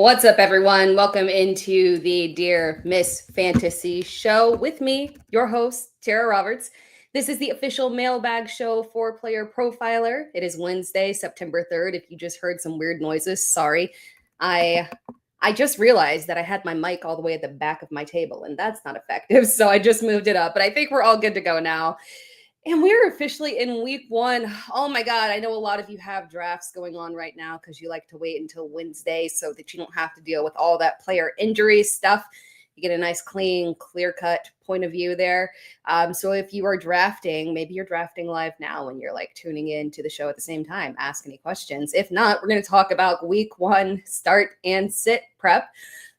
What's up, everyone? Welcome into the Dear Miss Fantasy show with me, your host, Tera Roberts. This is the official mailbag show for PlayerProfiler. It is Wednesday, September 3rd. If you just heard some weird noises, sorry. I just realized that I had my mic all the way at the back of my table, and that's not effective, so I just moved it up. But I think we're all good to go now. And we're officially in week one. Oh my God, I know a lot of you have drafts going on right now because you like to wait until Wednesday so that you don't have to deal with all that player injury stuff. You get a nice, clean, clear-cut point of view there. So if you are drafting, maybe you're drafting live now and you're like tuning in to the show at the same time, ask any questions. If not, we're going to talk about week one start and sit prep.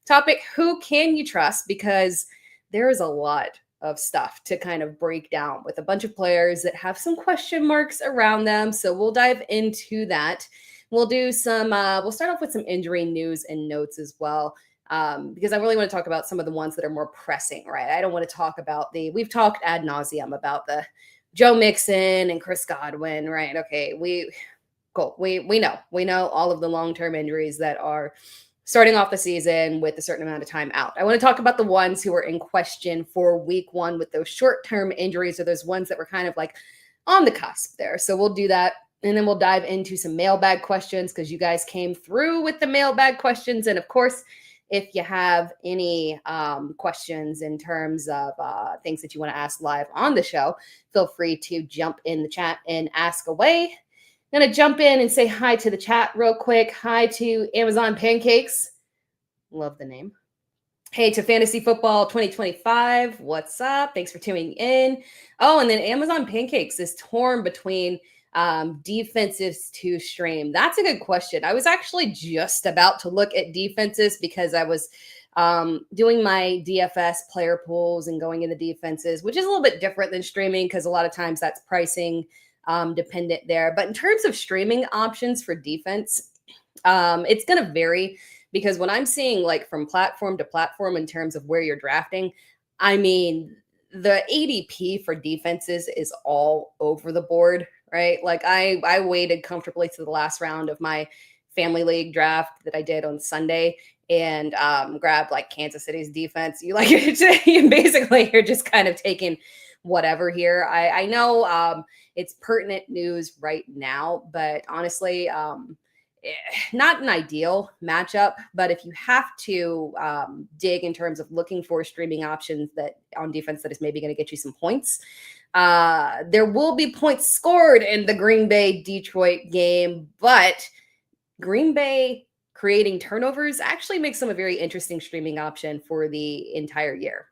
Topic, who can you trust? Because there is a lot of stuff to kind of break down with a bunch of players that have some question marks around them. So we'll dive into that. We'll do some, we'll start off with some injury news and notes as well, because I really want to talk about some of the ones that are more pressing, right? I don't want to talk about we've talked ad nauseum about the Joe Mixon and Chris Godwin, right? Okay, we know all of the long-term injuries that are starting off the season with a certain amount of time out. I want to talk about the ones who are in question for week one with those short-term injuries, or those ones that were kind of like on the cusp there. So we'll do that. And then we'll dive into some mailbag questions because you guys came through with the mailbag questions. And of course, if you have any questions in terms of things that you want to ask live on the show, feel free to jump in the chat and ask away. I'm going to jump in and say hi to the chat real quick. Hi to Amazon Pancakes. Love the name. Hey to Fantasy Football 2025. What's up? Thanks for tuning in. Oh, and then Amazon Pancakes is torn between defenses to stream. That's a good question. I was actually just about to look at defenses because I was doing my DFS player pools and going into defenses, which is a little bit different than streaming because a lot of times that's pricing dependent there. But in terms of streaming options for defense, it's going to vary because when I'm seeing like from platform to platform in terms of where you're drafting, I mean, the ADP for defenses is all over the board, right? Like I waited comfortably to the last round of my family league draft that I did on Sunday and grabbed like Kansas City's defense. You basically you're just kind of taking whatever here. I know it's pertinent news right now, but honestly, not an ideal matchup. But if you have to dig in terms of looking for streaming options that on defense that is maybe going to get you some points, there will be points scored in the Green Bay-Detroit game, but Green Bay creating turnovers actually makes them a very interesting streaming option for the entire year.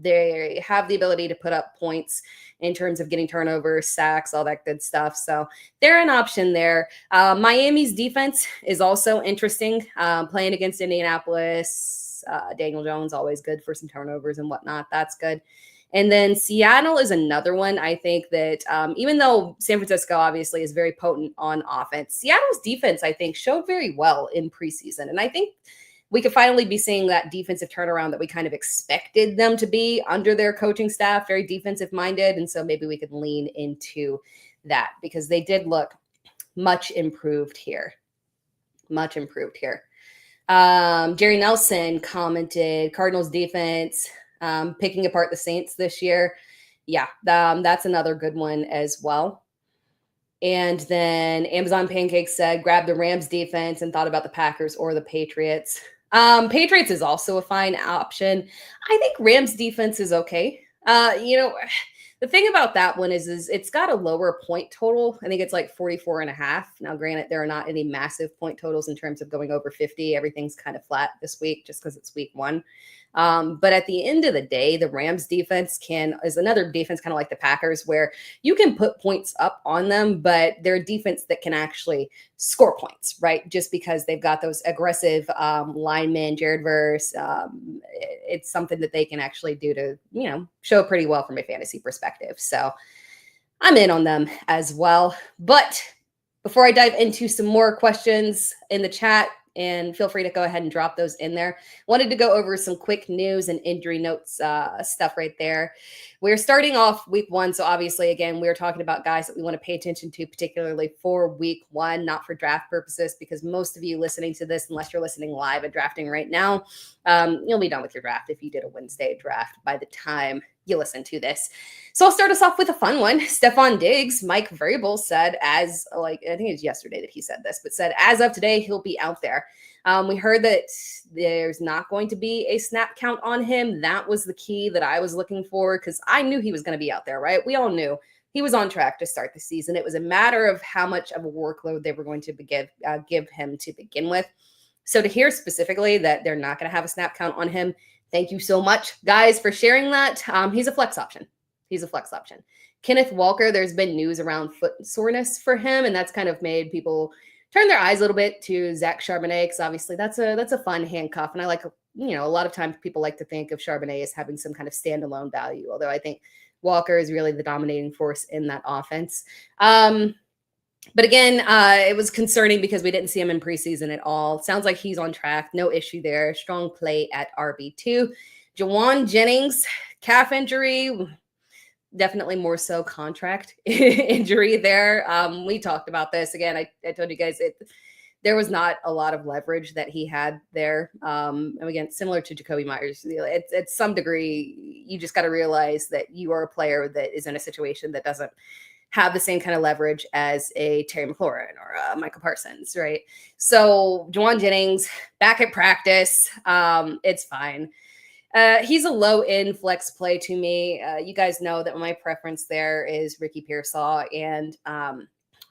They have the ability to put up points in terms of getting turnovers, sacks, all that good stuff. So they're an option there. Miami's defense is also interesting. Playing against Indianapolis, Daniel Jones, always good for some turnovers and whatnot. That's good. And then Seattle is another one. I think that even though San Francisco obviously is very potent on offense, Seattle's defense, I think, showed very well in preseason. And I think we could finally be seeing that defensive turnaround that we kind of expected them to be under their coaching staff, very defensive minded. And so maybe we could lean into that because they did look much improved here. Much improved here. Jerry Nelson commented, Cardinals defense, picking apart the Saints this year. Yeah, that's another good one as well. And then Amazon Pancakes said, grab the Rams defense and thought about the Packers or the Patriots. Patriots is also a fine option. I think Rams defense is okay. The thing about that one is it's got a lower point total. I think it's like 44.5. Now, granted, there are not any massive point totals in terms of going over 50. Everything's kind of flat this week just because it's week one. But at the end of the day, the Rams defense is another defense kind of like the Packers where you can put points up on them, but they're a defense that can actually score points, right? Just because they've got those aggressive linemen, Jared Verse. It's something that they can actually do to, show pretty well from a fantasy perspective. So I'm in on them as well. But before I dive into some more questions in the chat, and feel free to go ahead and drop those in there. Wanted to go over some quick news and injury notes stuff right there. We're starting off week 1. So obviously, again, we're talking about guys that we want to pay attention to, particularly for week 1, not for draft purposes, because most of you listening to this, unless you're listening live and drafting right now, you'll be done with your draft if you did a Wednesday draft by the time you listen to this. So I'll start us off with a fun one. Stephon Diggs, Mike Vrabel said, I think it was yesterday that he said this, but said as of today, he'll be out there. We heard that there's not going to be a snap count on him. That was the key that I was looking for, because I knew he was going to be out there, right? We all knew he was on track to start the season. It was a matter of how much of a workload they were going to give him to begin with. So to hear specifically that they're not going to have a snap count on him, thank you so much, guys, for sharing that. He's a flex option. Kenneth Walker, there's been news around foot soreness for him, and that's kind of made people turn their eyes a little bit to Zach Charbonnet, because obviously that's a fun handcuff. And I like, a lot of times people like to think of Charbonnet as having some kind of standalone value, although I think Walker is really the dominating force in that offense. But again, it was concerning because we didn't see him in preseason at all. Sounds like he's on track. No issue there. Strong play at RB2. Jauan Jennings, calf injury, definitely more so contract injury there. We talked about this. Again, I told you guys there was not a lot of leverage that he had there. And again, similar to Jacoby Myers, at some degree, you just got to realize that you are a player that is in a situation that doesn't have the same kind of leverage as a Terry McLaurin or Michael Parsons, right? So Jauan Jennings back at practice. It's fine. He's a low-end flex play to me. You guys know that my preference there is Ricky Pearsall and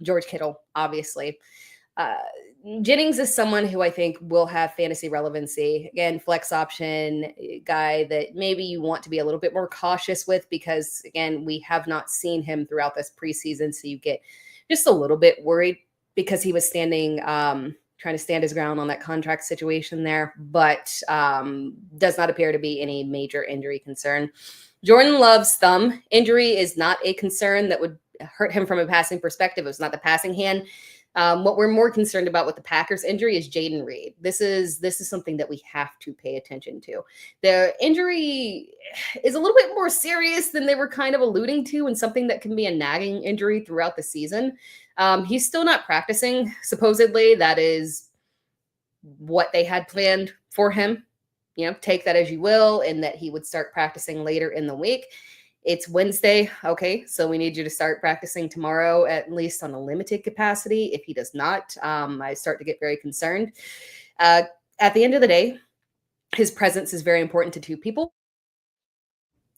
George Kittle, obviously. Jennings is someone who I think will have fantasy relevancy. Again, flex option guy that maybe you want to be a little bit more cautious with, because again, we have not seen him throughout this preseason. So you get just a little bit worried because he was trying to stand his ground on that contract situation there, but does not appear to be any major injury concern. Jordan Love's thumb injury is not a concern that would hurt him from a passing perspective. It was not the passing hand. What we're more concerned about with the Packers injury is Jayden Reed. This is something that we have to pay attention to. The injury is a little bit more serious than they were kind of alluding to, and something that can be a nagging injury throughout the season. He's still not practicing. Supposedly, that is what they had planned for him. Take that as you will, and that he would start practicing later in the week. It's Wednesday. Okay, so we need you to start practicing tomorrow, at least on a limited capacity. If he does not, I start to get very concerned. At the end of the day, his presence is very important to two people.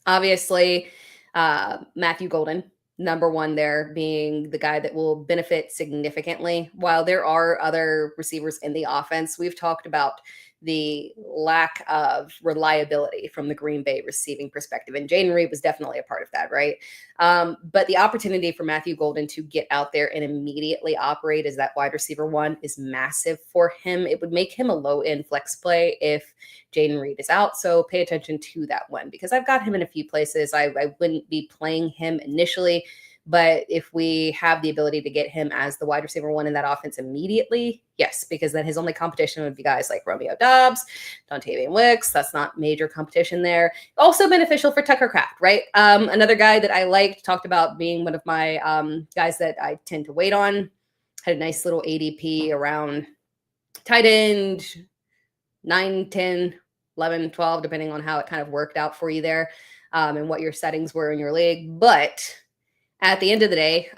Obviously, Matthew Golden, number one there, being the guy that will benefit significantly. While there are other receivers in the offense, we've talked about the lack of reliability from the Green Bay receiving perspective. And Jayden Reed was definitely a part of that, right? But the opportunity for Matthew Golden to get out there and immediately operate as that wide receiver one is massive for him. It would make him a low-end flex play if Jayden Reed is out. So pay attention to that one, because I've got him in a few places. I wouldn't be playing him initially, but if we have the ability to get him as the wide receiver one in that offense immediately, yes, because then his only competition would be guys like Romeo Doubs, Dontavian Wicks. That's not major competition there. Also beneficial for Tucker Kraft, right? Another guy that I liked, talked about being one of my guys that I tend to wait on. Had a nice little ADP around tight end, 9, 10, 11, 12, depending on how it kind of worked out for you there and what your settings were in your league. But at the end of the day,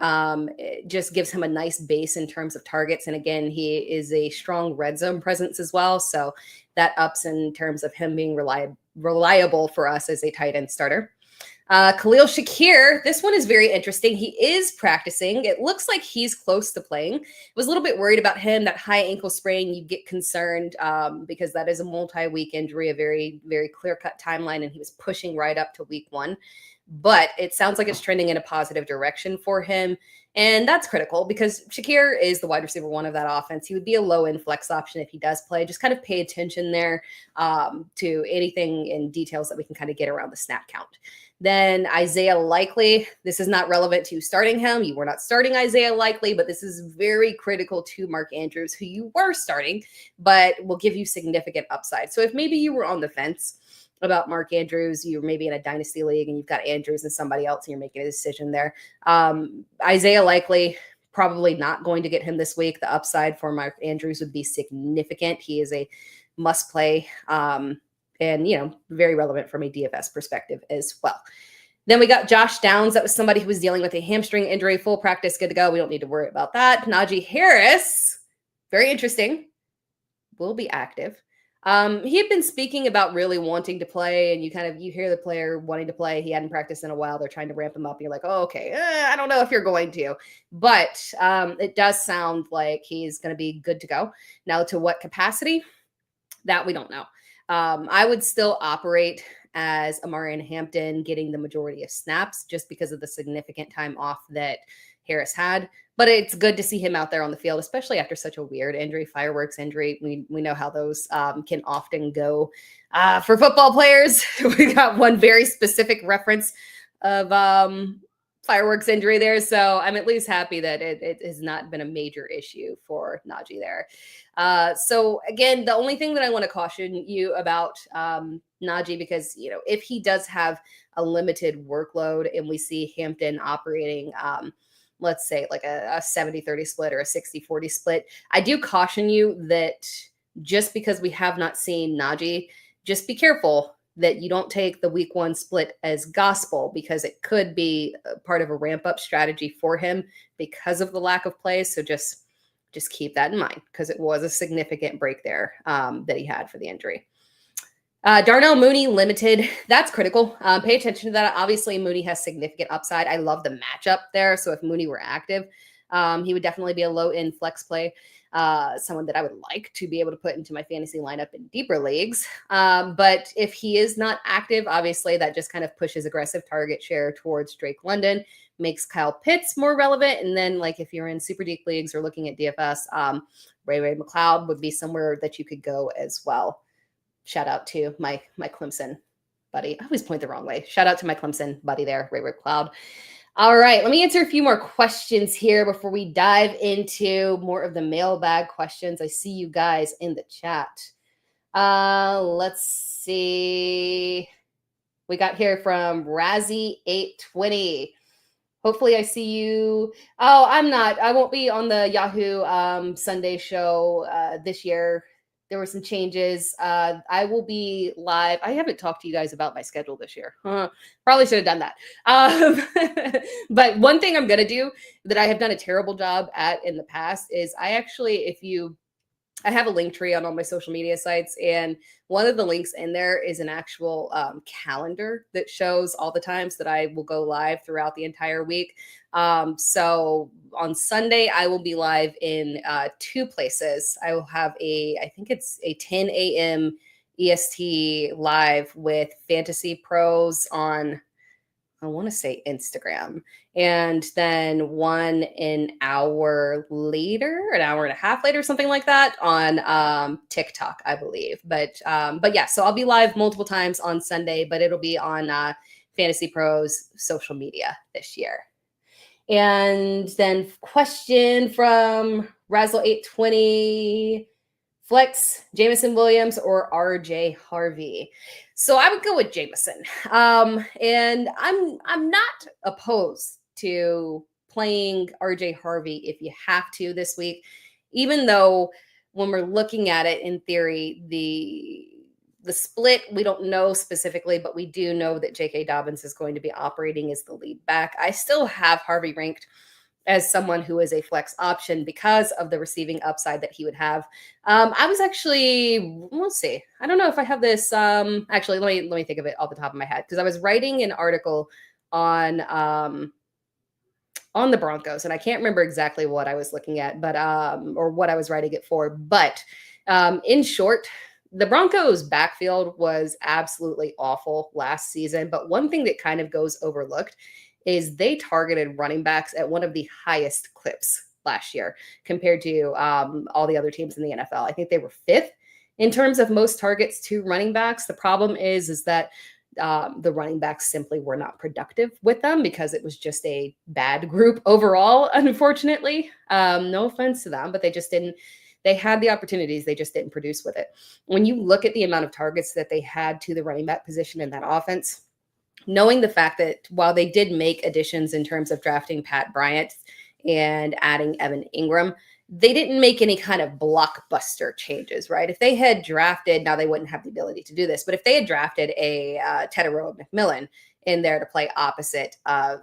it just gives him a nice base in terms of targets. And again, he is a strong red zone presence as well. So that ups in terms of him being reliable for us as a tight end starter. Khalil Shakir, this one is very interesting. He is practicing. It looks like he's close to playing. Was a little bit worried about him, that high ankle sprain. You get concerned because that is a multi-week injury, a very, very clear-cut timeline, and he was pushing right up to week 1. but it sounds like it's trending in a positive direction for him. And that's critical because Shakir is the wide receiver one of that offense. He would be a low-end flex option if he does play. Just kind of pay attention there to anything in details that we can kind of get around the snap count. Then Isiah Likely, this is not relevant to starting him. You were not starting Isiah Likely, but this is very critical to Mark Andrews, who you were starting, but will give you significant upside. So if maybe you were on the fence about Mark Andrews, you're maybe in a dynasty league and you've got Andrews and somebody else and you're making a decision there. Isiah Likely, probably not going to get him this week. The upside for Mark Andrews would be significant. He is a must play. And, very relevant from a DFS perspective as well. Then we got Josh Downs. That was somebody who was dealing with a hamstring injury, full practice, good to go. We don't need to worry about that. Najee Harris, very interesting, will be active. He had been speaking about really wanting to play, and you hear the player wanting to play. He hadn't practiced in a while. They're trying to ramp him up. You're like, oh, okay, I don't know if you're going to. But it does sound like he's going to be good to go. Now, to what capacity? That we don't know. I would still operate as Amari and Hampton getting the majority of snaps just because of the significant time off that Harris had. But it's good to see him out there on the field, especially after such a weird injury, fireworks injury. We know how those can often go for football players. We got one very specific reference of fireworks injury there. So I'm at least happy that it has not been a major issue for Najee there. So again, the only thing that I want to caution you about Najee, because, if he does have a limited workload and we see Hampton operating, let's say like a 70-30 split or a 60-40 split, I do caution you that just because we have not seen Najee, just be careful that you don't take the week one split as gospel, because it could be part of a ramp up strategy for him because of the lack of plays. So just keep that in mind, because it was a significant break there that he had for the injury. Darnell Mooney limited. That's critical. Pay attention to that. Obviously, Mooney has significant upside. I love the matchup there. So if Mooney were active, he would definitely be a low-end flex play. Someone that I would like to be able to put into my fantasy lineup in deeper leagues. But if he is not active, obviously that just kind of pushes aggressive target share towards Drake London, makes Kyle Pitts more relevant. And then if you're in super deep leagues or looking at DFS, Ray McLeod would be somewhere that you could go as well. Shout out to my Clemson buddy. I always point the wrong way. Shout out to my Clemson buddy there, Ray McLeod. All right, let me answer a few more questions here before we dive into more of the mailbag questions. I see you guys in the chat. Let's see. We got here from Razzie820. Hopefully I see you. Oh, I'm not. I won't be on the Yahoo Sunday show this year. There were some changes. I will be live. I haven't talked to you guys about my schedule this year. Probably should have done that. But one thing I'm going to do that I have done a terrible job at in the past is I have a link tree on all my social media sites, and one of the links in there is an actual calendar that shows all the times that I will go live throughout the entire week. So on Sunday, I will be live in two places. I will have I think it's a 10 a.m. EST live with Fantasy Pros on, I want to say Instagram, and then an hour and a half later, something like that, on TikTok, I believe. But yeah, so I'll be live multiple times on Sunday, but it'll be on Fantasy Pros social media this year. And then question from Razzle820, flex Jameson Williams or RJ Harvey? So I would go with Jameson. And I'm not opposed to playing RJ Harvey if you have to this week, even though when we're looking at it in theory, the split, we don't know specifically, but we do know that J.K. Dobbins is going to be operating as the lead back. I still have Harvey ranked as someone who is a flex option because of the receiving upside that he would have. I was actually, we'll see. I don't know if I have this. Actually, let me think of it off the top of my head, because I was writing an article on the Broncos, and I can't remember exactly what I was looking at, but or what I was writing it for. But in short, The Broncos backfield was absolutely awful last season, but one thing that kind of goes overlooked is they targeted running backs at one of the highest clips last year compared to all the other teams in the NFL. I think they were fifth in terms of most targets to running backs. The problem is that the running backs simply were not productive with them because it was just a bad group overall, unfortunately. No offense to them, but they just didn't. They had the opportunities, they just didn't produce with it. When you look at the amount of targets that they had to the running back position in that offense, knowing the fact that while they did make additions in terms of drafting Pat Bryant and adding Evan Ingram, they didn't make any kind of blockbuster changes, right? If they had drafted, now they wouldn't have the ability to do this, but if they had drafted a Tetairoa McMillan in there to play opposite of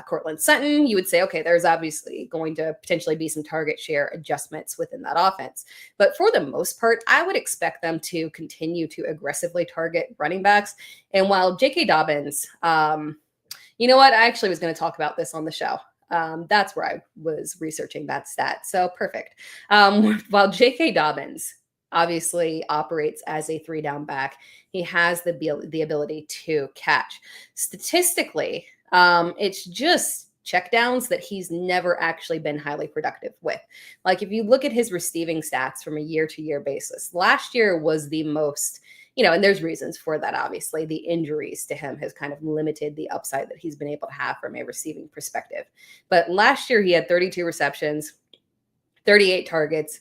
Cortland Sutton, you would say, okay, there's obviously going to potentially be some target share adjustments within that offense. But for the most part, I would expect them to continue to aggressively target running backs. And while J.K. Dobbins, you know what? I actually was going to talk about this on the show. That's where I was researching that stat. So perfect. While J.K. Dobbins obviously operates as a 3-down back, he has the ability to catch. Statistically, it's just checkdowns that he's never actually been highly productive with. Like if you look at his receiving stats from a year-to-year basis, last year was the most, and there's reasons for that. Obviously, the injuries to him has kind of limited the upside that he's been able to have from a receiving perspective. But last year he had 32 receptions, 38 targets,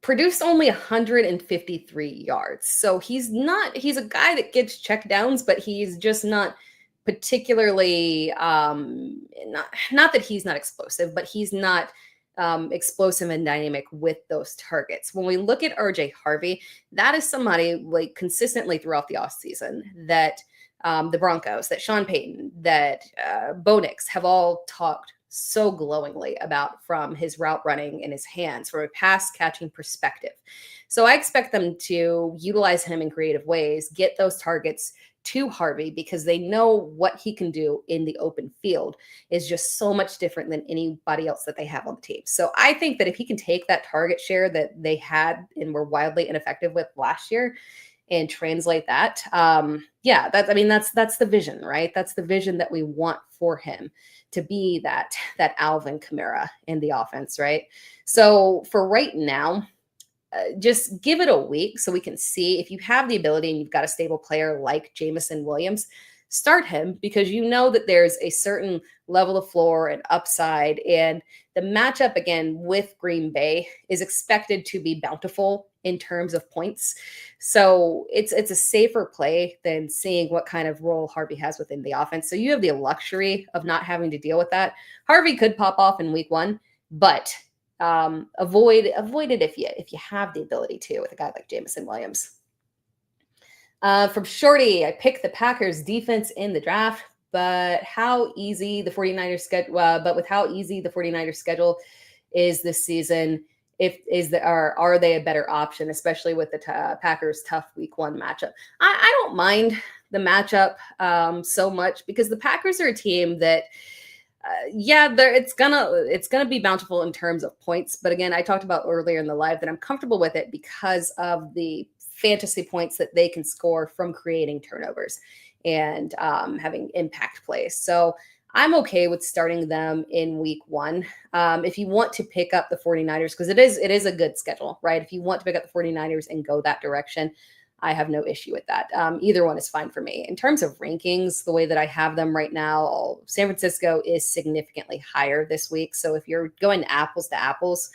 produced only 153 yards. So he's a guy that gets checkdowns, but he's just not particularly not that he's not explosive, but he's not explosive and dynamic with those targets. When we look at RJ Harvey, that is somebody like consistently throughout the offseason that the Broncos, that Sean Payton, that Bo Nix have all talked so glowingly about from his route running in his hands from a pass catching perspective. So I expect them to utilize him in creative ways, get those targets to Harvey because they know what he can do in the open field is just so much different than anybody else that they have on the team. So I think that if he can take that target share that they had and were wildly ineffective with last year and translate that, that's the vision, right? That's the vision that we want for him to be that Alvin Kamara in the offense, right? So for right now, just give it a week so we can see if you have the ability and you've got a stable player like Jameson Williams, start him because you know that there's a certain level of floor and upside. And the matchup again with Green Bay is expected to be bountiful in terms of points. So it's a safer play than seeing what kind of role Harvey has within the offense. So you have the luxury of not having to deal with that. Harvey could pop off in week 1, but avoid it if you have the ability to with a guy like Jameson Williams. From Shorty, I picked the Packers defense in the draft, but how easy the 49ers schedule, with how easy the 49ers schedule is this season, are they a better option, especially with the Packers tough week 1 matchup? I don't mind the matchup so much because the Packers are a team that it's gonna be bountiful in terms of points. But again, I talked about earlier in the live that I'm comfortable with it because of the fantasy points that they can score from creating turnovers and having impact plays. So I'm okay with starting them in week 1. If you want to pick up the 49ers, because it is a good schedule, right? If you want to pick up the 49ers and go that direction, I have no issue with that. Either one is fine for me. In terms of rankings, the way that I have them right now, San Francisco is significantly higher this week. So if you're going apples to apples,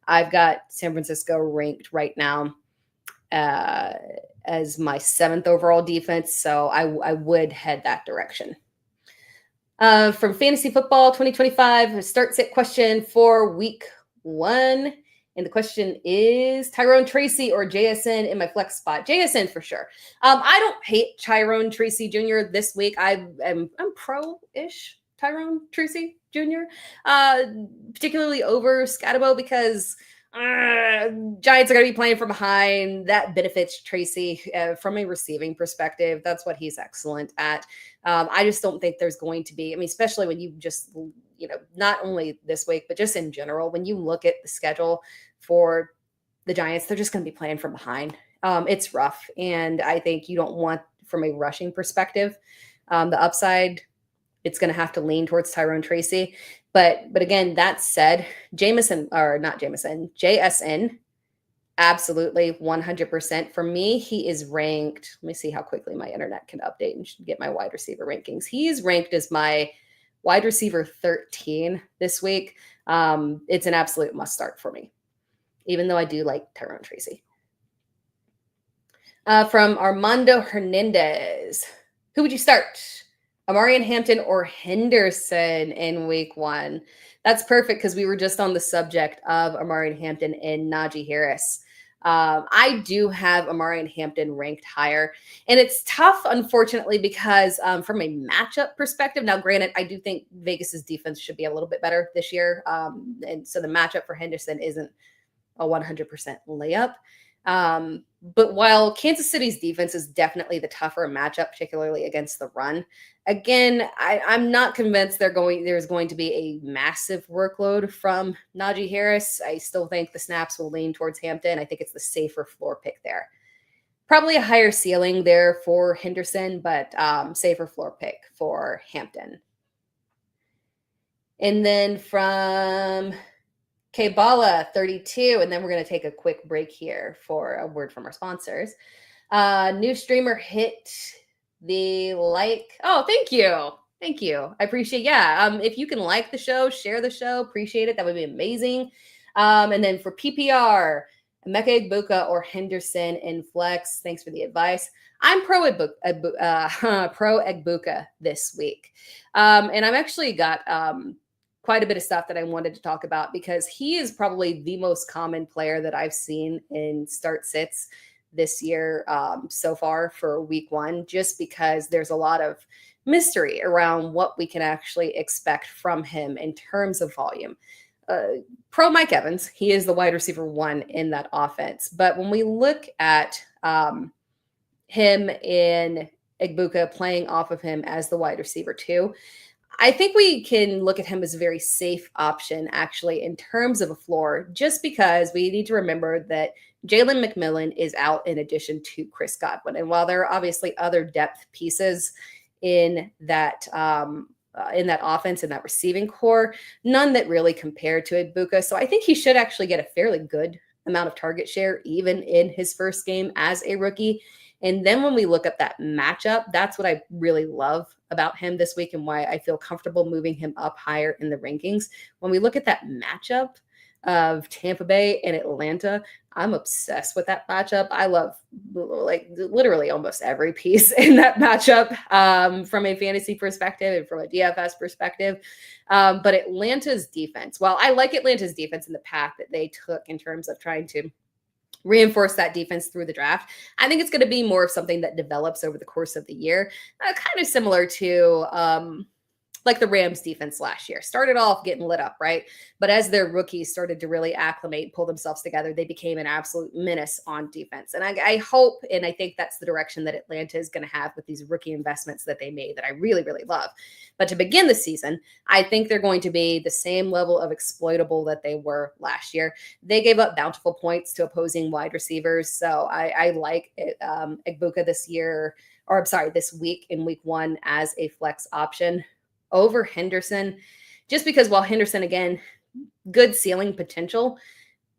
I've got San Francisco ranked right now as my 7th overall defense. So I would head that direction. From Fantasy Football 2025, a start-sit question for week 1. And the question is Tyrone Tracy or JSN in my flex spot? JSN for sure. I don't hate Tyrone Tracy Jr. this week. I'm pro-ish Tyrone Tracy Jr. Particularly over Scatabo because Giants are going to be playing from behind. That benefits Tracy from a receiving perspective. That's what he's excellent at. I just don't think there's going to be, especially when you just, not only this week, but just in general, when you look at the schedule for the Giants, they're just going to be playing from behind. It's rough, and I think you don't want, from a rushing perspective, the upside, it's going to have to lean towards Tyrone Tracy. But again, that said, JSN, absolutely 100%. For me, he is ranked. Let me see how quickly my internet can update and get my wide receiver rankings. He is ranked as my wide receiver 13 this week. It's an absolute must start for me, even though I do like Tyrone Tracy. From Armando Hernandez, who would you start? Amari Hampton or Henderson in week 1? That's perfect because we were just on the subject of Amari Hampton and Najee Harris. I do have Amari Hampton ranked higher, and it's tough, unfortunately, because from a matchup perspective, now granted, I do think Vegas's defense should be a little bit better this year, and so the matchup for Henderson isn't a 100% layup. But while Kansas City's defense is definitely the tougher matchup, particularly against the run, again, I'm not convinced there's going to be a massive workload from Najee Harris. I still think the snaps will lean towards Hampton. I think it's the safer floor pick there. Probably a higher ceiling there for Henderson, but safer floor pick for Hampton. And then from Kbala 32, and then we're going to take a quick break here for a word from our sponsors. New streamer hit the like. Oh, thank you. Thank you. I appreciate. Yeah. If you can like the show, share the show, appreciate it. That would be amazing. And then for PPR, Emeka, Egbuka, or Henderson in flex. Thanks for the advice. I'm pro Egbuka this week. And I've actually got quite a bit of stuff that I wanted to talk about because he is probably the most common player that I've seen in start sits this year so far for week 1, just because there's a lot of mystery around what we can actually expect from him in terms of volume. Pro Mike Evans, he is the wide receiver 1 in that offense. But when we look at him in Egbuka playing off of him as the wide receiver 2, I think we can look at him as a very safe option, actually, in terms of a floor, just because we need to remember that Jalen McMillan is out in addition to Chris Godwin. And while there are obviously other depth pieces in that offense, in that receiving core, none that really compare to Egbuka. So I think he should actually get a fairly good amount of target share, even in his first game as a rookie. And then when we look at that matchup, that's what I really love about him this week and why I feel comfortable moving him up higher in the rankings. When we look at that matchup of Tampa Bay and Atlanta, I'm obsessed with that matchup. I love like literally almost every piece in that matchup from a fantasy perspective and from a DFS perspective. But Atlanta's defense, while I like Atlanta's defense in the path that they took in terms of trying to reinforce that defense through the draft, I think it's going to be more of something that develops over the course of the year, kind of similar to like the Rams defense last year. Started off getting lit up, right? But as their rookies started to really acclimate, pull themselves together, they became an absolute menace on defense. And I hope, and I think that's the direction that Atlanta is going to have with these rookie investments that they made that I really, really love. But to begin the season, I think they're going to be the same level of exploitable that they were last year. They gave up bountiful points to opposing wide receivers. So I like Egbuka this week in week 1 as a flex option over Henderson, just because while Henderson, again, good ceiling potential,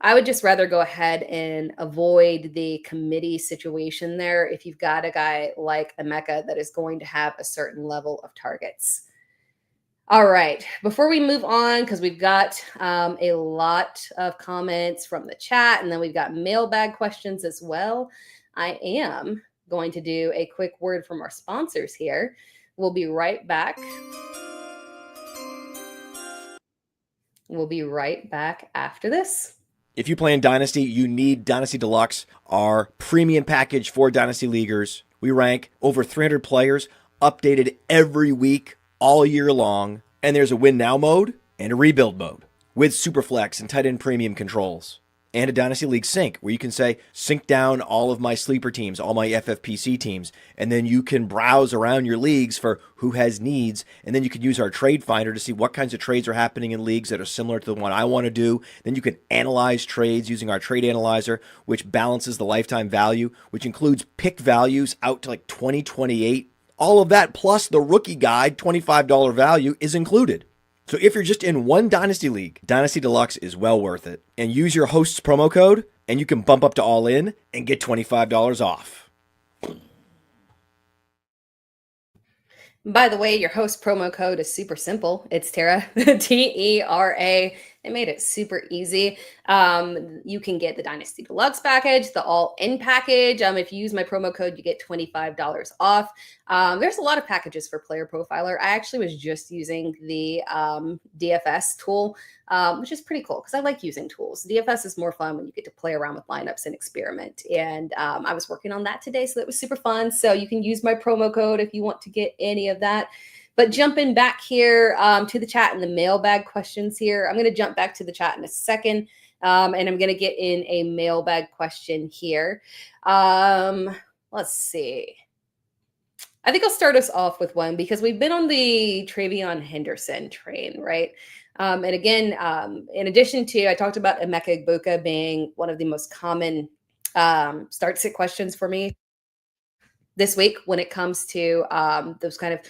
I would just rather go ahead and avoid the committee situation there if you've got a guy like Emeka that is going to have a certain level of targets. All right, before we move on, because we've got a lot of comments from the chat, and then we've got mailbag questions as well, I am going to do a quick word from our sponsors here. We'll be right back. We'll be right back after this. If you play in Dynasty, you need Dynasty Deluxe, our premium package for Dynasty Leaguers. We rank over 300 players, updated every week, all year long. And there's a win now mode and a rebuild mode with Superflex and tight end premium controls. and a Dynasty League sync, where you can say, sync down all of my sleeper teams, all my FFPC teams, and then you can browse around your leagues for who has needs, and then you can use our trade finder to see what kinds of trades are happening in leagues that are similar to the one I want to do. Then you can analyze trades using our trade analyzer, which balances the lifetime value, which includes pick values out to like 2028. All of that plus the rookie guide $25 value is included. So if you're just in one Dynasty League, Dynasty Deluxe is well worth it. And use your host's promo code, and you can bump up to all in and get $25 off. By the way, your host promo code is super simple. It's Tera, Tera. They made it super easy. You can get the Dynasty Deluxe package, the all-in package. If you use my promo code, you get $25 off. There's a lot of packages for Player Profiler. I actually was just using the DFS tool, which is pretty cool because I like using tools. DFS is more fun when you get to play around with lineups and experiment. And I was working on that today, so that was super fun. So you can use my promo code if you want to get any of that. But jumping back here to the chat and the mailbag questions here, I'm going to jump back to the chat in a second, and I'm going to get in a mailbag question here. Let's see. I think I'll start us off with one because we've been on the TreVeyon Henderson train, right? And again, in addition to, I talked about Emeka Egbuka being one of the most common start sit questions for me this week when it comes to those kind of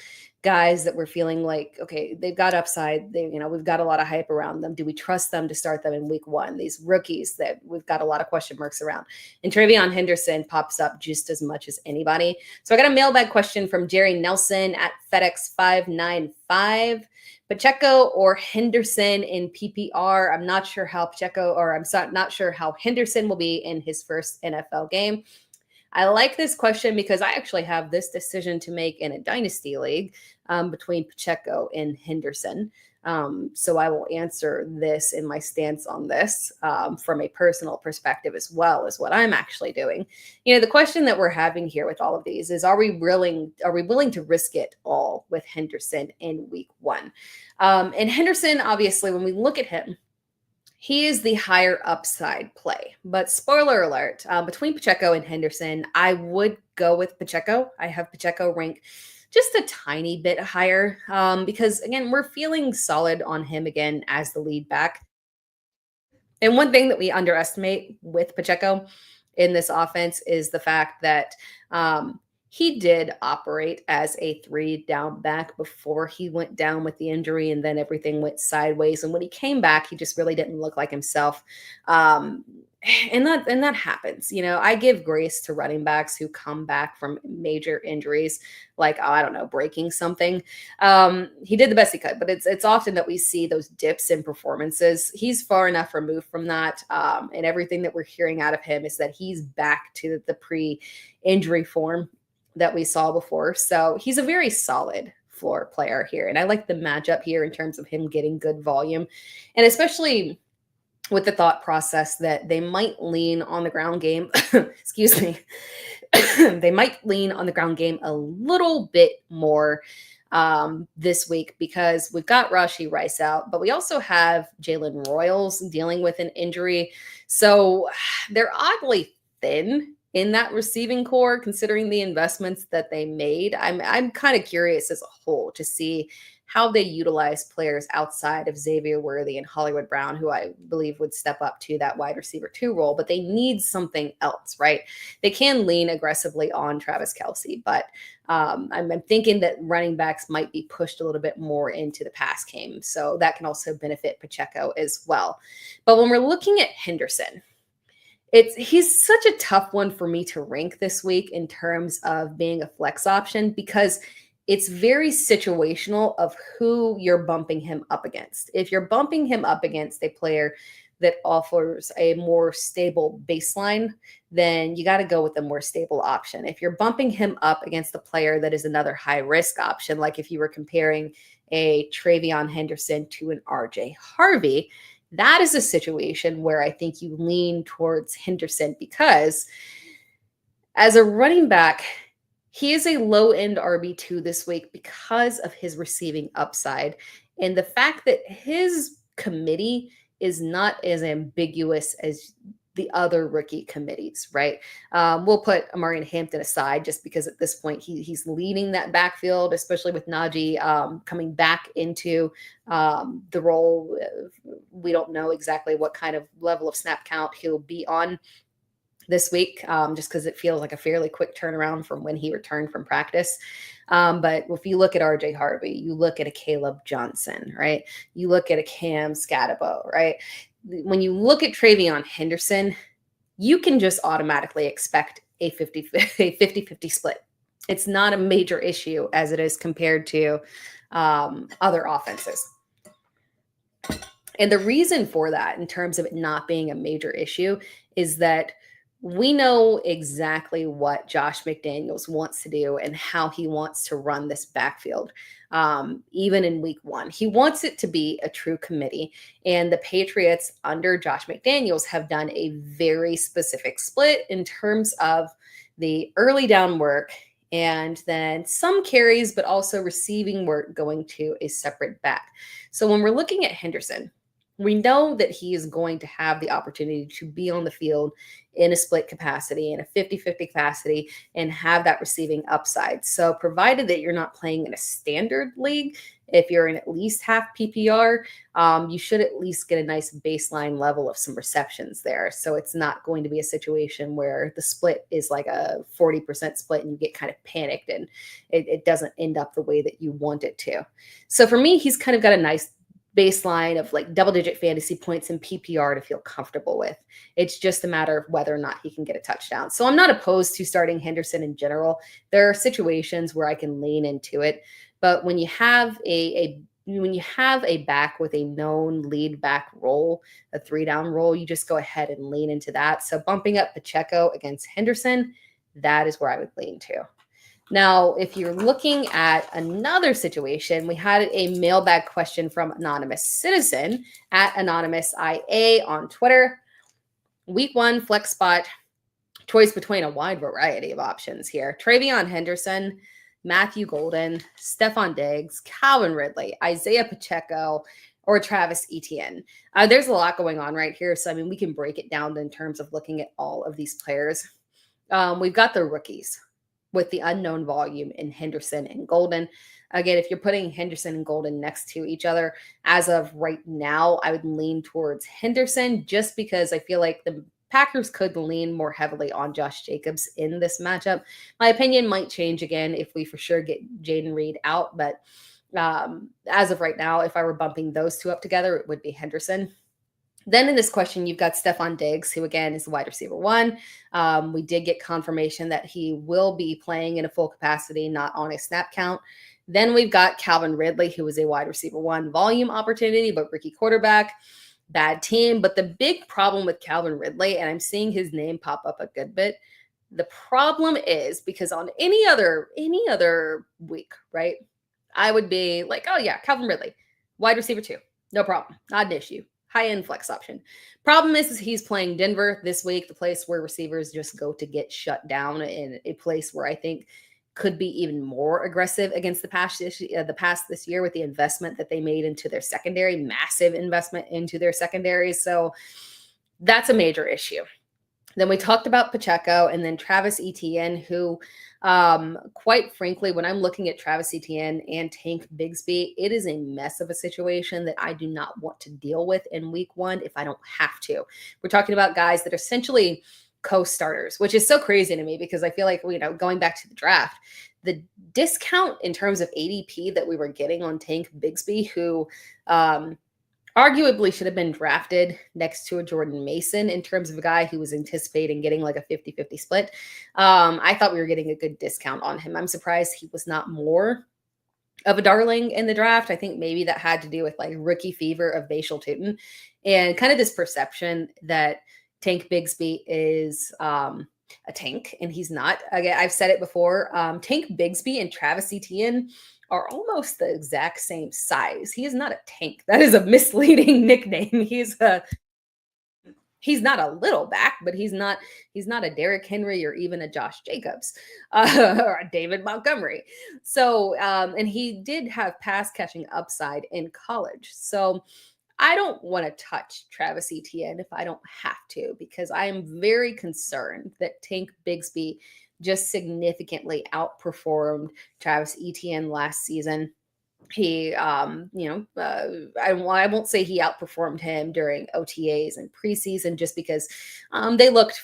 guys that we're feeling like, okay, they've got upside. We've got a lot of hype around them. Do we trust them to start them in week one? These rookies that we've got a lot of question marks around. And TreVeyon Henderson pops up just as much as anybody. So I got a mailbag question from Jerry Nelson at FedEx 595. Pacheco or Henderson in PPR? I'm not sure how not sure how Henderson will be in his first NFL game. I like this question because I actually have this decision to make in a dynasty league between Pacheco and Henderson. So I will answer this in my stance on this from a personal perspective as well as what I'm actually doing. The question that we're having here with all of these is, are we willing to risk it all with Henderson in week one? And Henderson, obviously, when we look at him, he is the higher upside play. But spoiler alert, between Pacheco and Henderson, I would go with Pacheco. I have Pacheco rank just a tiny bit higher because, again, we're feeling solid on him again as the lead back. And one thing that we underestimate with Pacheco in this offense is the fact that he did operate as a 3-down back before he went down with the injury, and then everything went sideways. And when he came back, he just really didn't look like himself. And that happens. I give grace to running backs who come back from major injuries, like, breaking something. He did the best he could, but it's often that we see those dips in performances. He's far enough removed from that. And everything that we're hearing out of him is that he's back to the pre-injury form that we saw before. So he's a very solid floor player here. And I like the matchup here in terms of him getting good volume, and especially with the thought process that they might lean on the ground game. Excuse me. They might lean on the ground game a little bit more this week because we've got Rashee Rice out, but we also have Jalen Royals dealing with an injury. So they're oddly thin in that receiving core, considering the investments that they made. I'm kind of curious as a whole to see how they utilize players outside of Xavier Worthy and Hollywood Brown, who I believe would step up to that wide receiver 2 role, but they need something else, right? They can lean aggressively on Travis Kelce, but I'm thinking that running backs might be pushed a little bit more into the pass game. So that can also benefit Pacheco as well. But when we're looking at Henderson, he's such a tough one for me to rank this week in terms of being a flex option because it's very situational of who you're bumping him up against. If you're bumping him up against a player that offers a more stable baseline, then you got to go with the more stable option. If you're bumping him up against a player that is another high risk option, like if you were comparing a TreVeyon Henderson to an RJ Harvey, that is a situation where I think you lean towards Henderson because as a running back, he is a low-end RB2 this week because of his receiving upside and the fact that his committee is not as ambiguous as the other rookie committees, right? We'll put Amari and Hampton aside just because at this point he's leading that backfield, especially with Najee coming back into the role. We don't know exactly what kind of level of snap count he'll be on this week, just because it feels like a fairly quick turnaround from when he returned from practice. But if you look at RJ Harvey, you look at a Caleb Johnson, right? You look at a Cam Scatabo, right? When you look at TreVeyon Henderson, you can just automatically expect a 50-50 split. It's not a major issue as it is compared to other offenses. And the reason for that, in terms of it not being a major issue, is that we know exactly what Josh McDaniels wants to do and how he wants to run this backfield. Even in week one, he wants it to be a true committee. And the Patriots under Josh McDaniels have done a very specific split in terms of the early down work and then some carries, but also receiving work going to a separate back. So when we're looking at Henderson, we know that he is going to have the opportunity to be on the field in a split capacity, in a 50-50 capacity, and have that receiving upside. So provided that you're not playing in a standard league, if you're in at least half PPR, you should at least get a nice baseline level of some receptions there. So it's not going to be a situation where the split is like a 40% split and you get kind of panicked and it doesn't end up the way that you want it to. So for me, he's kind of got a nice baseline of like double-digit fantasy points in PPR to feel comfortable with. It's just a matter of whether or not he can get a touchdown. So I'm not opposed to starting Henderson in general. There are situations where I can lean into it, but when you have a back with a known lead back role, a 3-down role, you just go ahead and lean into that. So bumping up Pacheco against Henderson, that is where I would lean to. Now, if you're looking at another situation, we had a mailbag question from Anonymous Citizen at Anonymous IA on Twitter. Week 1 flex spot, choice between a wide variety of options here. TreVeyon Henderson, Matthew Golden, Stephon Diggs, Calvin Ridley, Isiah Pacheco, or Travis Etienne. There's a lot going on right here. So, I mean, we can break it down in terms of looking at all of these players. We've got the rookies with the unknown volume in Henderson and Golden. Again, if you're putting Henderson and Golden next to each other, as of right now, I would lean towards Henderson just because I feel like the Packers could lean more heavily on Josh Jacobs in this matchup. My opinion might change again if we for sure get Jayden Reed out, but as of right now, if I were bumping those two up together, it would be Henderson. Then in this question, you've got Stephon Diggs, who again is the wide receiver 1. We did get confirmation that he will be playing in a full capacity, not on a snap count. Then we've got Calvin Ridley, who is a wide receiver 1 volume opportunity, but rookie quarterback, bad team. But the big problem with Calvin Ridley, and I'm seeing his name pop up a good bit, the problem is because on any other week, right, I would be like, oh yeah, Calvin Ridley, wide receiver 2, no problem, not an issue. High-end flex option. Problem is he's playing Denver this week, the place where receivers just go to get shut down, in a place where I think could be even more aggressive against the pass this year with the investment that they made into their secondary, massive investment into their secondary. So that's a major issue. Then we talked about Pacheco and then Travis Etienne, who, quite frankly, when I'm looking at Travis Etienne and Tank Bigsby, it is a mess of a situation that I do not want to deal with in week 1 if I don't have to. We're talking about guys that are essentially co-starters, which is so crazy to me because I feel like, going back to the draft, the discount in terms of ADP that we were getting on Tank Bigsby, who arguably should have been drafted next to a Jordan Mason in terms of a guy who was anticipating getting like a 50-50 split. I thought we were getting a good discount on him. I'm surprised he was not more of a darling in the draft. I think maybe that had to do with like rookie fever of Bashal Tutin and kind of this perception that Tank Bigsby is a tank, and he's not. Again, I've said it before. Tank Bigsby and Travis Etienne are almost the exact same size. He is not a tank. That is a misleading nickname. He's not a little back, but he's not a Derrick Henry or even a Josh Jacobs or a David Montgomery. So, and he did have pass catching upside in college. So I don't want to touch Travis Etienne if I don't have to, because I am very concerned that Tank Bigsby just significantly outperformed Travis Etienne last season. He, I won't say he outperformed him during OTAs and preseason, just because they both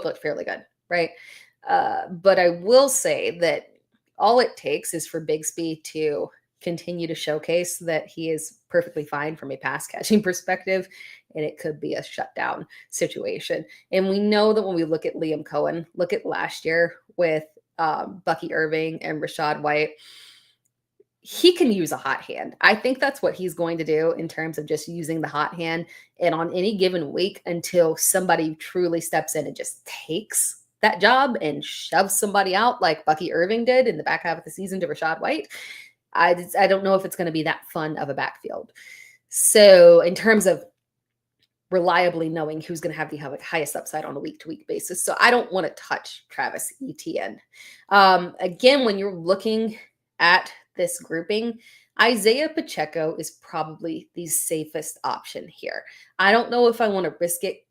looked fairly good, right? But I will say that all it takes is for Bigsby to continue to showcase that he is perfectly fine from a pass catching perspective, and it could be a shutdown situation. And we know that when we look at Liam Cohen, look at last year with Bucky Irving and Rachaad White, he can use a hot hand. I think that's what he's going to do in terms of just using the hot hand. And on any given week, until somebody truly steps in and just takes that job and shoves somebody out like Bucky Irving did in the back half of the season to Rachaad White, I don't know if it's going to be that fun of a backfield. So in terms of reliably knowing who's going to have the highest upside on a week-to-week basis, so I don't want to touch Travis Etienne. Again, when you're looking at this grouping, Isiah Pacheco is probably the safest option here. I don't know if I want to risk it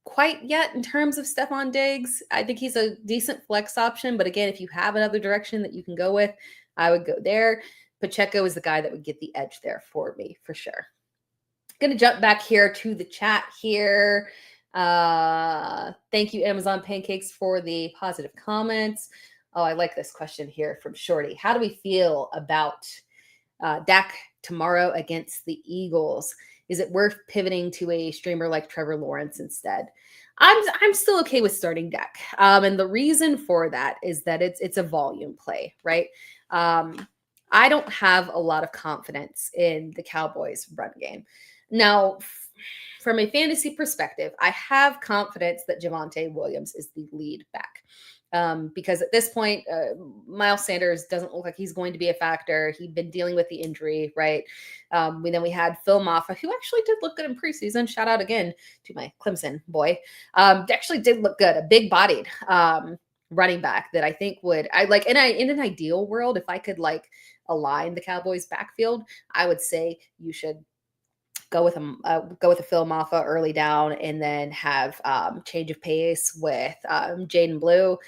quite yet in terms of Stephon Diggs. I think he's a decent flex option, but again, if you have another direction that you can go with, I would go there. Pacheco is the guy that would get the edge there for me, for sure. Going to jump back here to the chat here. Thank you, Amazon Pancakes, for the positive comments. Oh, I like this question here from Shorty. How do we feel about Dak tomorrow against the Eagles? Is it worth pivoting to a streamer like Trevor Lawrence instead? I'm still okay with starting Dak. And the reason for that is that it's a volume play, right? I don't have a lot of confidence in the Cowboys' run game. Now, from a fantasy perspective, I have confidence that Javonte Williams is the lead back. Because at this point, Miles Sanders doesn't look like he's going to be a factor. He'd been dealing with the injury, right? Then we had Phil Maffa, who actually did look good in preseason. Shout out again to my Clemson boy. Actually did look good, a big-bodied running back that I think in an ideal world, if I could align the Cowboys backfield, I would say you should go with a Phil Maffa early down, and then have change of pace with Jaden Blue,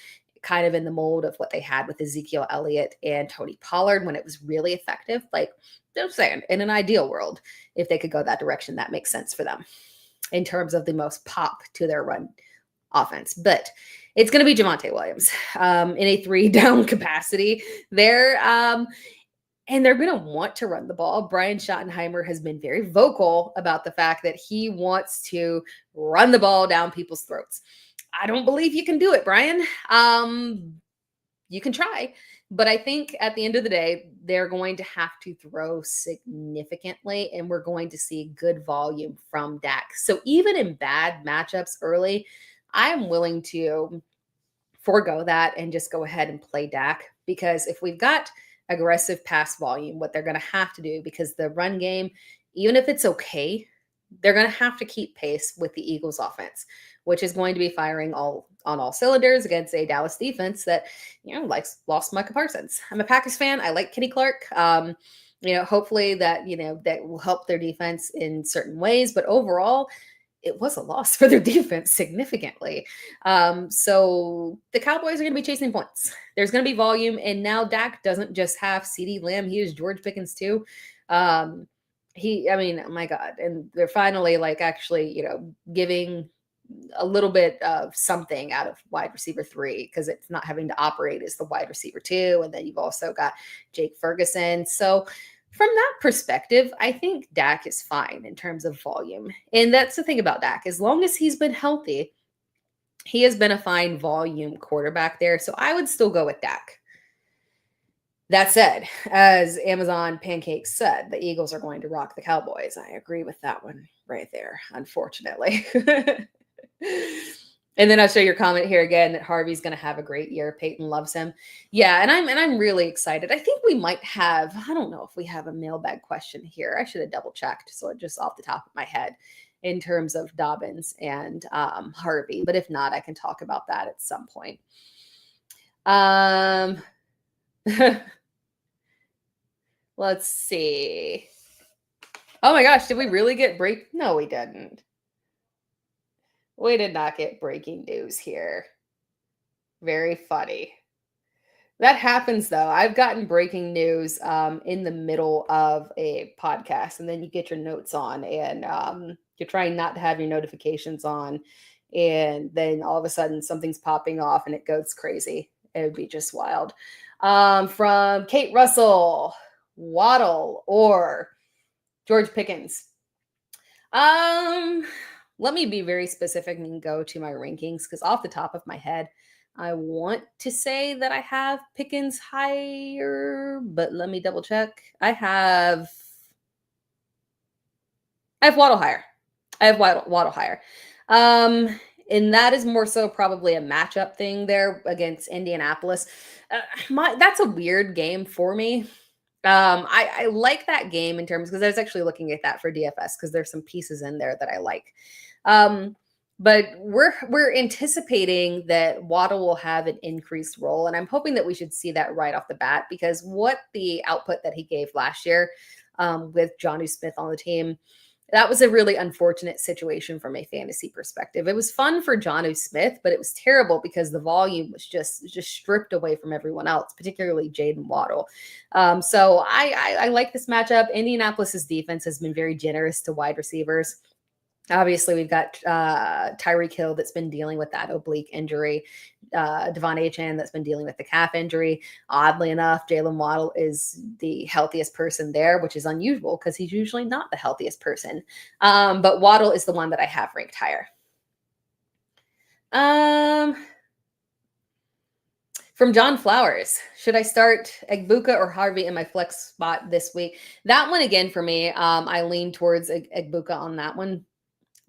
kind of in the mold of what they had with Ezekiel Elliott and Tony Pollard when it was really effective. I'm saying, in an ideal world, if they could go that direction, that makes sense for them in terms of the most pop to their run offense. But it's going to be Javonte Williams in a 3-down capacity there. And they're going to want to run the ball. Brian Schottenheimer has been very vocal about the fact that he wants to run the ball down people's throats. I don't believe you can do it, Brian. You can try, but I think at the end of the day, they're going to have to throw significantly, and we're going to see good volume from Dak. So even in bad matchups early, I'm willing to forego that and just go ahead and play Dak, because if we've got aggressive pass volume, what they're going to have to do, because the run game, even if it's okay, they're going to have to keep pace with the Eagles offense, which is going to be firing on all cylinders against a Dallas defense that, lost Micah Parsons. I'm a Packers fan. I like Kenny Clark. Hopefully that will help their defense in certain ways, but overall, it was a loss for their defense significantly. So the Cowboys are going to be chasing points. There's going to be volume. And now Dak doesn't just have CeeDee Lamb. He has George Pickens too. Oh my God. And they're finally giving a little bit of something out of wide receiver 3, because it's not having to operate as the wide receiver 2. And then you've also got Jake Ferguson. So from that perspective, I think Dak is fine in terms of volume. And that's the thing about Dak. As long as he's been healthy, he has been a fine volume quarterback there. So I would still go with Dak. That said, as Amazon Pancakes said, the Eagles are going to rock the Cowboys. I agree with that one right there, unfortunately. And then I'll show your comment here again that Harvey's going to have a great year. Peyton loves him. Yeah, and I'm really excited. I think we might have, I don't know if we have a mailbag question here. I should have double checked. So just off the top of my head in terms of Dobbins and Harvey. But if not, I can talk about that at some point. Let's see. Oh my gosh, did we really get break? No, we didn't. We did not get breaking news here. Very funny. That happens though. I've gotten breaking news in the middle of a podcast, and then you get your notes on, and you're trying not to have your notifications on, and then all of a sudden something's popping off and it goes crazy. It would be just wild. From Kate Russell, Waddle or George Pickens. Let me be very specific and go to my rankings because off the top of my head, I want to say that I have Pickens higher, but let me double check. I have Waddle higher. I have Waddle higher. And that is more so probably a matchup thing there against Indianapolis. That's a weird game for me. I like that game in terms because I was actually looking at that for DFS because there's some pieces in there that I like. But we're anticipating that Waddle will have an increased role, and I'm hoping that we should see that right off the bat because what the output that he gave last year with Jonnu Smith on the team, that was a really unfortunate situation from a fantasy perspective. It was fun for Jonnu Smith, but it was terrible because the volume was just stripped away from everyone else, particularly Jayden Waddle. So I like this matchup. Indianapolis's defense has been very generous to wide receivers. Obviously, we've got Tyreek Hill that's been dealing with that oblique injury. Devon Etienne that's been dealing with the calf injury. Oddly enough, Jaylen Waddle is the healthiest person there, which is unusual because he's usually not the healthiest person. But Waddle is the one that I have ranked higher. From John Flowers, should I start Egbuka or Harvey in my flex spot this week? That one, again, for me, I lean towards Egbuka on that one.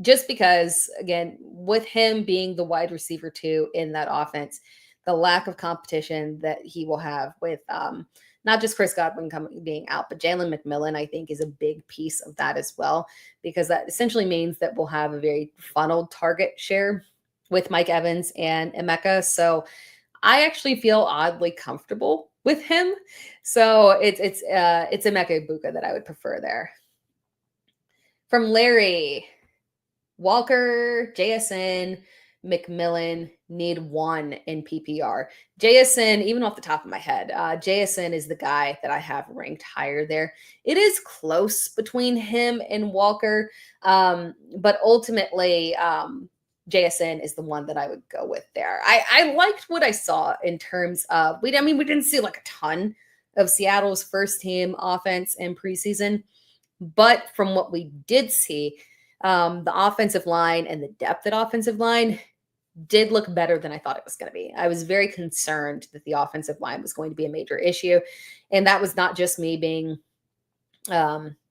Just because, again, with him being the wide receiver too in that offense, the lack of competition that he will have with not just Chris Godwin being out, but Jalen McMillan, I think, is a big piece of that as well, because that essentially means that we'll have a very funneled target share with Mike Evans and Emeka. So I actually feel oddly comfortable with him. So it's Emeka Egbuka that I would prefer there. From Larry, Walker, JSN, McMillan need one in PPR. JSN, even off the top of my head, JSN is the guy that I have ranked higher there. It is close between him and Walker, but ultimately JSN is the one that I would go with there. I liked what I saw in terms of, we didn't see like a ton of Seattle's first team offense in preseason, but from what we did see, the offensive line and the depth at offensive line did look better than I thought it was going to be. I was very concerned that the offensive line was going to be a major issue. And that was not just me being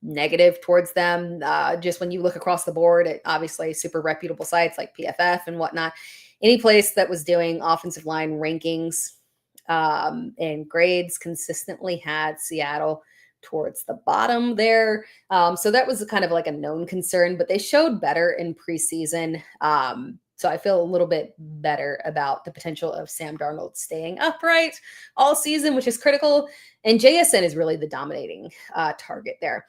negative towards them. Just when you look across the board at obviously super reputable sites like PFF and whatnot, any place that was doing offensive line rankings and grades consistently had Seattle towards the bottom there. So that was kind of like a known concern, but they showed better in preseason. So I feel a little bit better about the potential of Sam Darnold staying upright all season, which is critical. And JSN is really the dominating target there.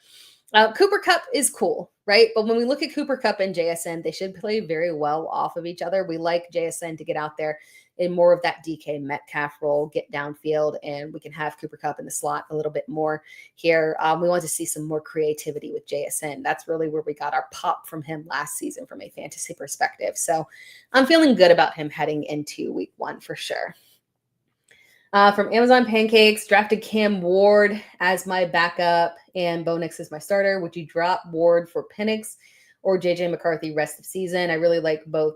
Cooper Kupp is cool, right? But when we look at Cooper Kupp and JSN, they should play very well off of each other. We like JSN to get out there in more of that DK Metcalf role, get downfield, and we can have Cooper Kupp in the slot a little bit more here. We want to see some more creativity with JSN. That's really where we got our pop from him last season from a fantasy perspective. So I'm feeling good about him heading into week 1 for sure. From Amazon Pancakes, drafted Cam Ward as my backup and Bo Nix as my starter. Would you drop Ward for Penix or JJ McCarthy rest of season? I really like both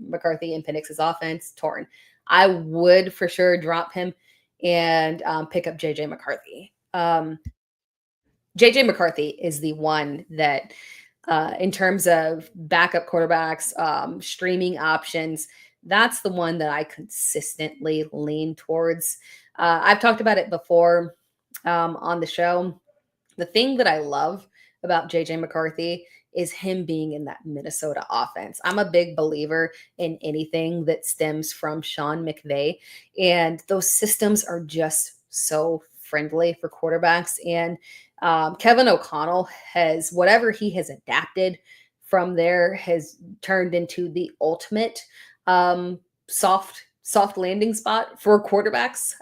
McCarthy and Penix's offense. Torn. I would for sure drop him and pick up JJ McCarthy. JJ McCarthy is the one that, in terms of backup quarterbacks, streaming options, that's the one that I consistently lean towards. I've talked about it before on the show. The thing that I love about JJ McCarthy is him being in that Minnesota offense. I'm a big believer in anything that stems from Sean McVay, and those systems are just so friendly for quarterbacks. And Kevin O'Connell has, whatever he has adapted from there has turned into the ultimate soft landing spot for quarterbacks.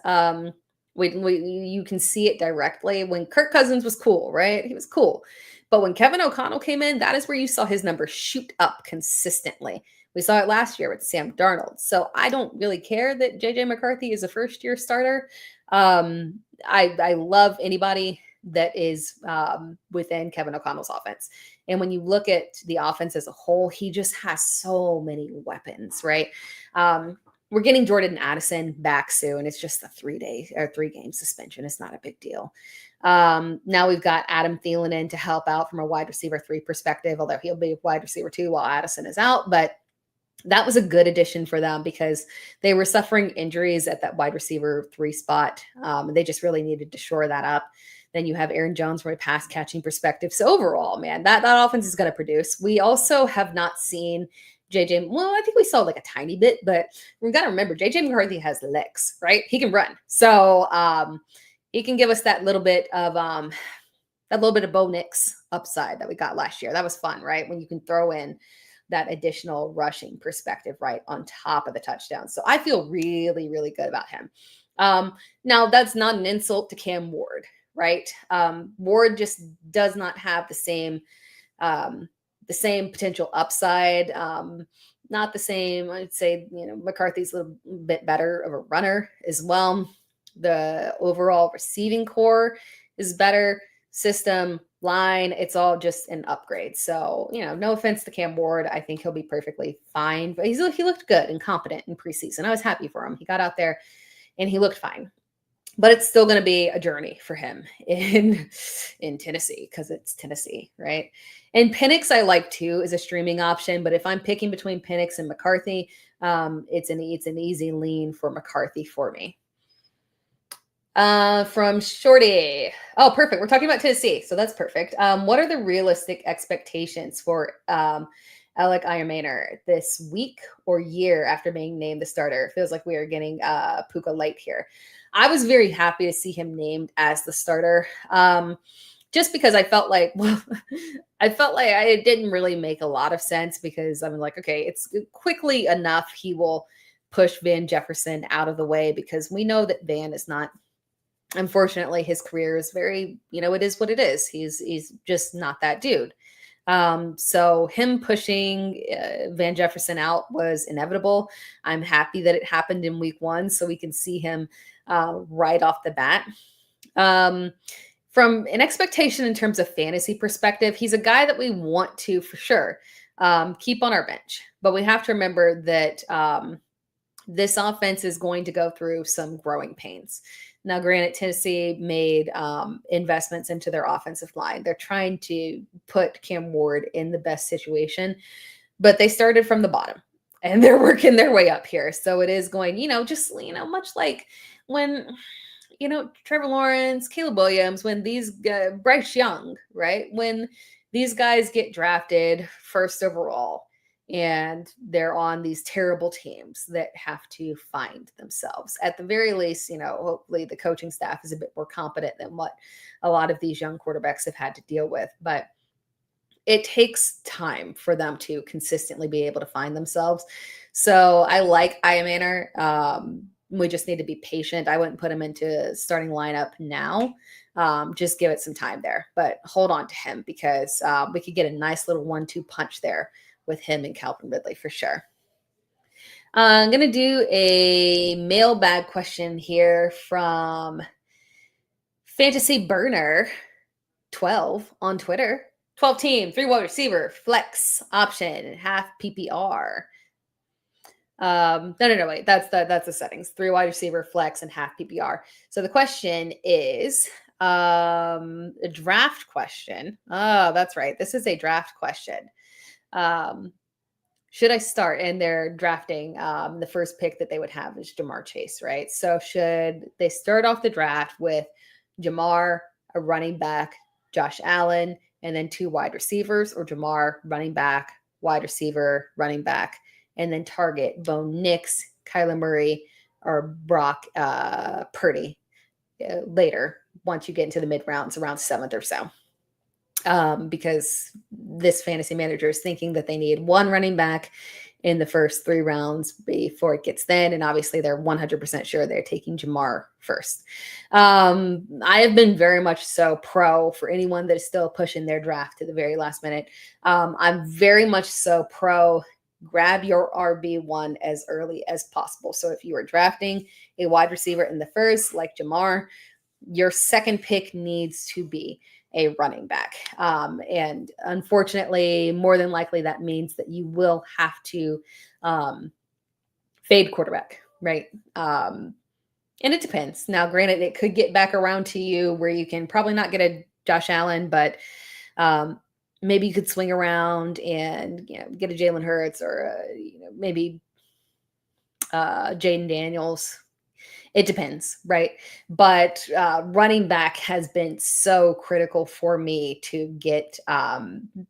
You can see it directly when Kirk Cousins was cool, right? He was cool. But when Kevin O'Connell came in, that is where you saw his numbers shoot up consistently. We saw it last year with Sam Darnold. So I don't really care that JJ McCarthy is a first-year starter. I love anybody that is within Kevin O'Connell's offense. And when you look at the offense as a whole, he just has so many weapons, right? We're getting Jordan Addison back soon. It's just a 3-game suspension. It's not a big deal. Now we've got Adam Thielen in to help out from a wide receiver 3 perspective, although he'll be wide receiver 2 while Addison is out. But that was a good addition for them because they were suffering injuries at that wide receiver 3 spot. They just really needed to shore that up. Then you have Aaron Jones from a pass catching perspective. So overall, man, that offense is going to produce. We also have not seen JJ. Well, I think we saw like a tiny bit, but we've got to remember JJ McCarthy has legs, right? He can run. So he can give us that little bit of Bo Nix upside that we got last year. That was fun, right? When you can throw in that additional rushing perspective right on top of the touchdown. So I feel really, really good about him. Now that's not an insult to Cam Ward, right? Ward just does not have the same potential upside. Not the same. I'd say, McCarthy's a little bit better of a runner as well. The overall receiving core is better. System, line, it's all just an upgrade. So, no offense to Cam Ward. I think he'll be perfectly fine. But he looked good and competent in preseason. I was happy for him. He got out there and he looked fine. But it's still going to be a journey for him in Tennessee because it's Tennessee, right? And Penix I like too as a streaming option. But if I'm picking between Penix and McCarthy, it's an easy lean for McCarthy for me. From Shorty. Oh, perfect. We're talking about Tennessee, so that's perfect. What are the realistic expectations for Ayomanor this week or year after being named the starter? It feels like we are getting Puka light here. I was very happy to see him named as the starter. Just because I felt like it didn't really make a lot of sense because I'm like, okay, it's quickly enough he will push Van Jefferson out of the way because we know that Van is not. Unfortunately, his career is very, it is what it is. He's just not that dude. So him pushing Van Jefferson out was inevitable. I'm happy that it happened in week 1 so we can see him right off the bat. From an expectation in terms of fantasy perspective, he's a guy that we want to, for sure, keep on our bench. But we have to remember that this offense is going to go through some growing pains. Now, granted, Tennessee made investments into their offensive line. They're trying to put Cam Ward in the best situation, but they started from the bottom and they're working their way up here. So it is going, much like when, Trevor Lawrence, Caleb Williams, when these Bryce Young, right? When these guys get drafted first overall, and they're on these terrible teams that have to find themselves. At the very least, hopefully the coaching staff is a bit more competent than what a lot of these young quarterbacks have had to deal with. But it takes time for them to consistently be able to find themselves. So I like Ayomanor. We just need to be patient. I wouldn't put him into starting lineup now. Just give it some time there. But hold on to him because we could get a nice little 1-2 punch there with him and Calvin Ridley for sure. I'm going to do a mailbag question here from Fantasy Burner 12 on Twitter. 12 team, 3 wide receiver, flex option, half PPR. No, wait. That's the settings. 3 wide receiver, flex, and half PPR. So the question is a draft question. Oh, that's right. This is a draft question. Should I start? And they're drafting the first pick that they would have is Jamar Chase, right? So should they start off the draft with Jamar, a running back, Josh Allen, and then 2 wide receivers, or Jamar, running back, wide receiver, running back, and then target Bo Nix, Kyler Murray, or Brock Purdy? later once you get into the mid rounds, around 7th or so. Because this fantasy manager is thinking that they need one running back in the first 3 rounds before it gets thin. And obviously they're 100% sure they're taking Jamar first. I have been very much so pro for anyone that is still pushing their draft to the very last minute. I'm very much so pro grab your RB1 as early as possible. So if you are drafting a wide receiver in the first, like Jamar, your second pick needs to be a running back. And unfortunately, more than likely, that means that you will have to fade quarterback, right? And it depends. Now, granted, it could get back around to you where you can probably not get a Josh Allen, but maybe you could swing around and get a Jalen Hurts or maybe Jayden Daniels. It depends, right? But running back has been so critical for me to get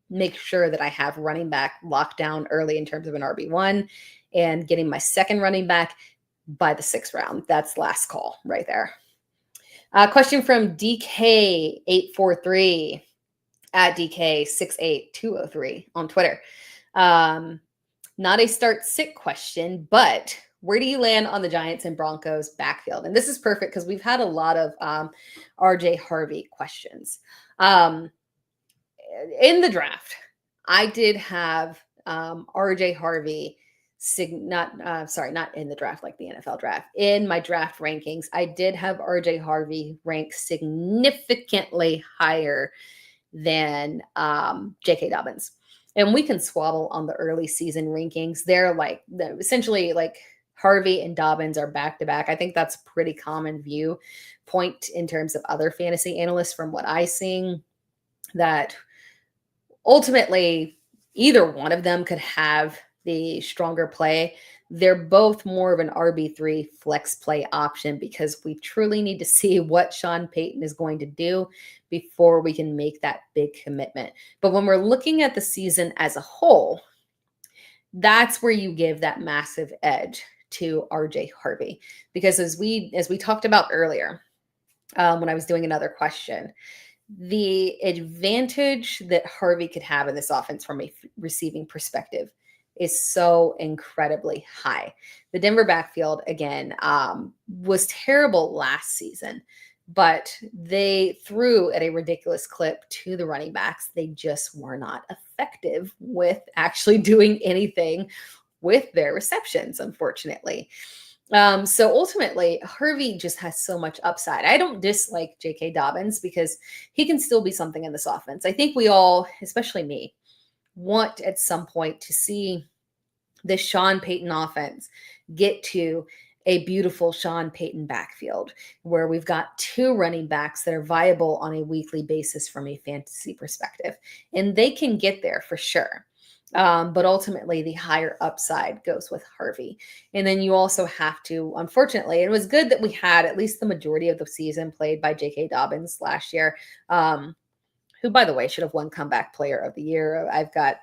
make sure that I have running back locked down early in terms of an RB1 and getting my second running back by the 6th round. That's last call right there. Question from DK843 at DK68203 on Twitter. Not a start sit question, but where do you land on the Giants and Broncos backfield? And this is perfect because we've had a lot of RJ Harvey questions. In the draft, I did have RJ Harvey, not in the draft like the NFL draft. In my draft rankings, I did have RJ Harvey ranked significantly higher than J.K. Dobbins. And we can swaddle on the early season rankings. They're essentially Harvey and Dobbins are back-to-back. I think that's a pretty common viewpoint in terms of other fantasy analysts from what I've seen, that ultimately either one of them could have the stronger play. They're both more of an RB3 flex play option because we truly need to see what Sean Payton is going to do before we can make that big commitment. But when we're looking at the season as a whole, that's where you give that massive edge to RJ Harvey. Because as we talked about earlier, when I was doing another question, the advantage that Harvey could have in this offense from a receiving perspective is so incredibly high. The Denver backfield, again, was terrible last season, but they threw at a ridiculous clip to the running backs. They just were not effective with actually doing anything with their receptions, unfortunately. So ultimately, Harvey just has so much upside. I don't dislike J.K. Dobbins because he can still be something in this offense. I think we all, especially me, want at some point to see the Sean Payton offense get to a beautiful Sean Payton backfield where we've got 2 running backs that are viable on a weekly basis from a fantasy perspective. And they can get there for sure. But ultimately, the higher upside goes with Harvey. And then you also have to, unfortunately, it was good that we had at least the majority of the season played by J.K. Dobbins last year, who, by the way, should have won Comeback Player of the Year. I've got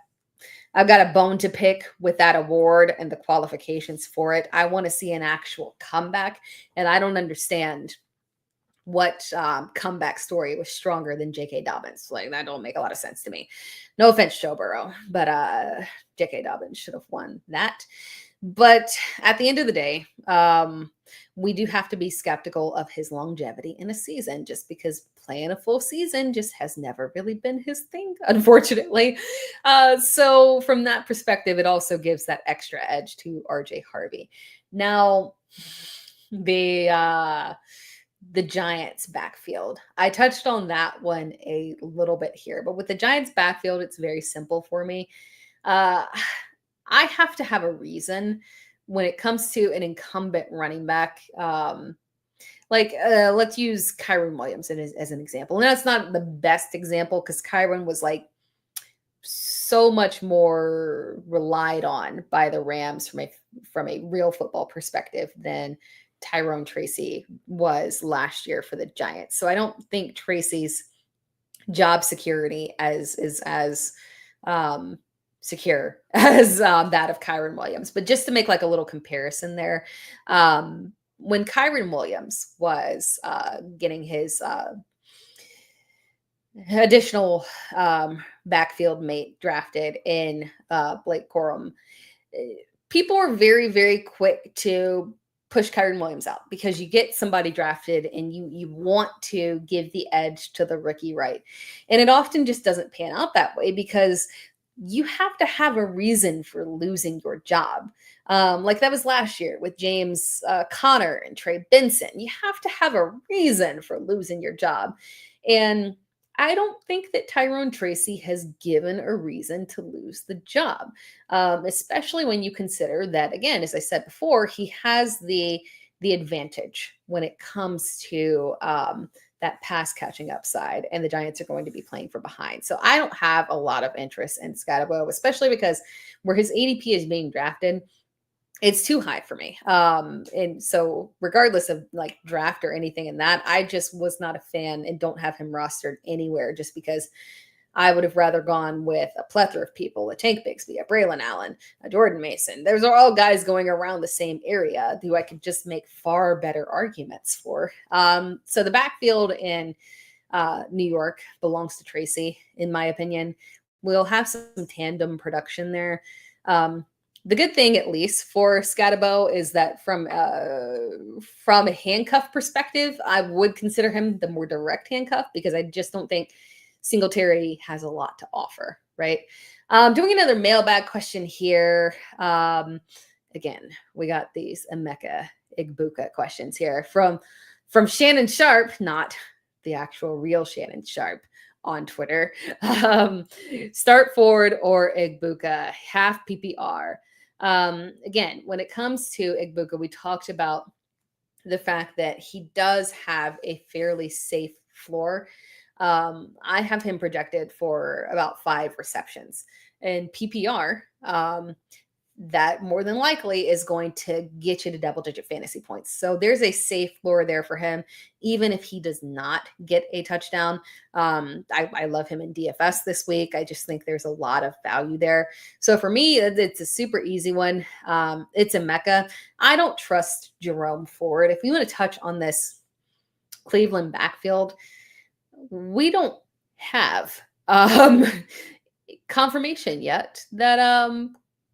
a bone to pick with that award and the qualifications for it. I want to see an actual comeback, and I don't understand what comeback story was stronger than J.K. Dobbins. That don't make a lot of sense to me. No offense, Joe Burrow, but J.K. Dobbins should have won that. But at the end of the day, we do have to be skeptical of his longevity in a season just because playing a full season just has never really been his thing, unfortunately. So from that perspective, it also gives that extra edge to RJ Harvey. Now, the Giants backfield. I touched on that one a little bit here, but with the Giants backfield, it's very simple for me. I have to have a reason when it comes to an incumbent running back. Let's use Kyren Williams as an example. And that's not the best example because Kyren was so much more relied on by the Rams from a real football perspective than Tracy was last year for the Giants. So I don't think Tracy's job security is as secure as that of Kyren Williams. But just to make a little comparison there, when Kyren Williams was getting his additional backfield mate drafted in Blake Corum, people were very, very quick to push Kyren Williams out because you get somebody drafted and you want to give the edge to the rookie, right? And it often just doesn't pan out that way because you have to have a reason for losing your job. Like that was last year with James Conner and Trey Benson. You have to have a reason for losing your job. And I don't think that Tyrone Tracy has given a reason to lose the job, especially when you consider that, again, as I said before, he has the advantage when it comes to that pass catching upside, and the Giants are going to be playing from behind. So I don't have a lot of interest in Scatterbo, especially because where his ADP is being drafted, it's too high for me. And so regardless of like draft or anything in that, I just was not a fan and don't have him rostered anywhere just because I would have rather gone with a plethora of people, a Tank Bigsby, a Braylon Allen, a Jordan Mason. Those are all guys going around the same area who I could just make far better arguments for. So the backfield in New York belongs to Tracy, in my opinion. We'll have some tandem production there. The good thing, at least for Scatterbo, is that from a handcuff perspective, I would consider him the more direct handcuff because I just don't think Singletary has a lot to offer, right? Doing another mailbag question here. Again, we got these Emeka Egbuka questions here from Shannon Sharp, not the actual real Shannon Sharp on Twitter. Start Ford or Egbuka, half PPR. Again, when it comes to Egbuka, we talked about the fact that he does have a fairly safe floor. I have him projected for about 5 receptions, and PPR, that more than likely is going to get you to double-digit fantasy points. So there's a safe floor there for him, even if he does not get a touchdown. I love him in DFS this week. I just think there's a lot of value there. So for me, it's a super easy one. It's Emeka. I don't trust Jerome Ford. If we want to touch on this Cleveland backfield, we don't have confirmation yet that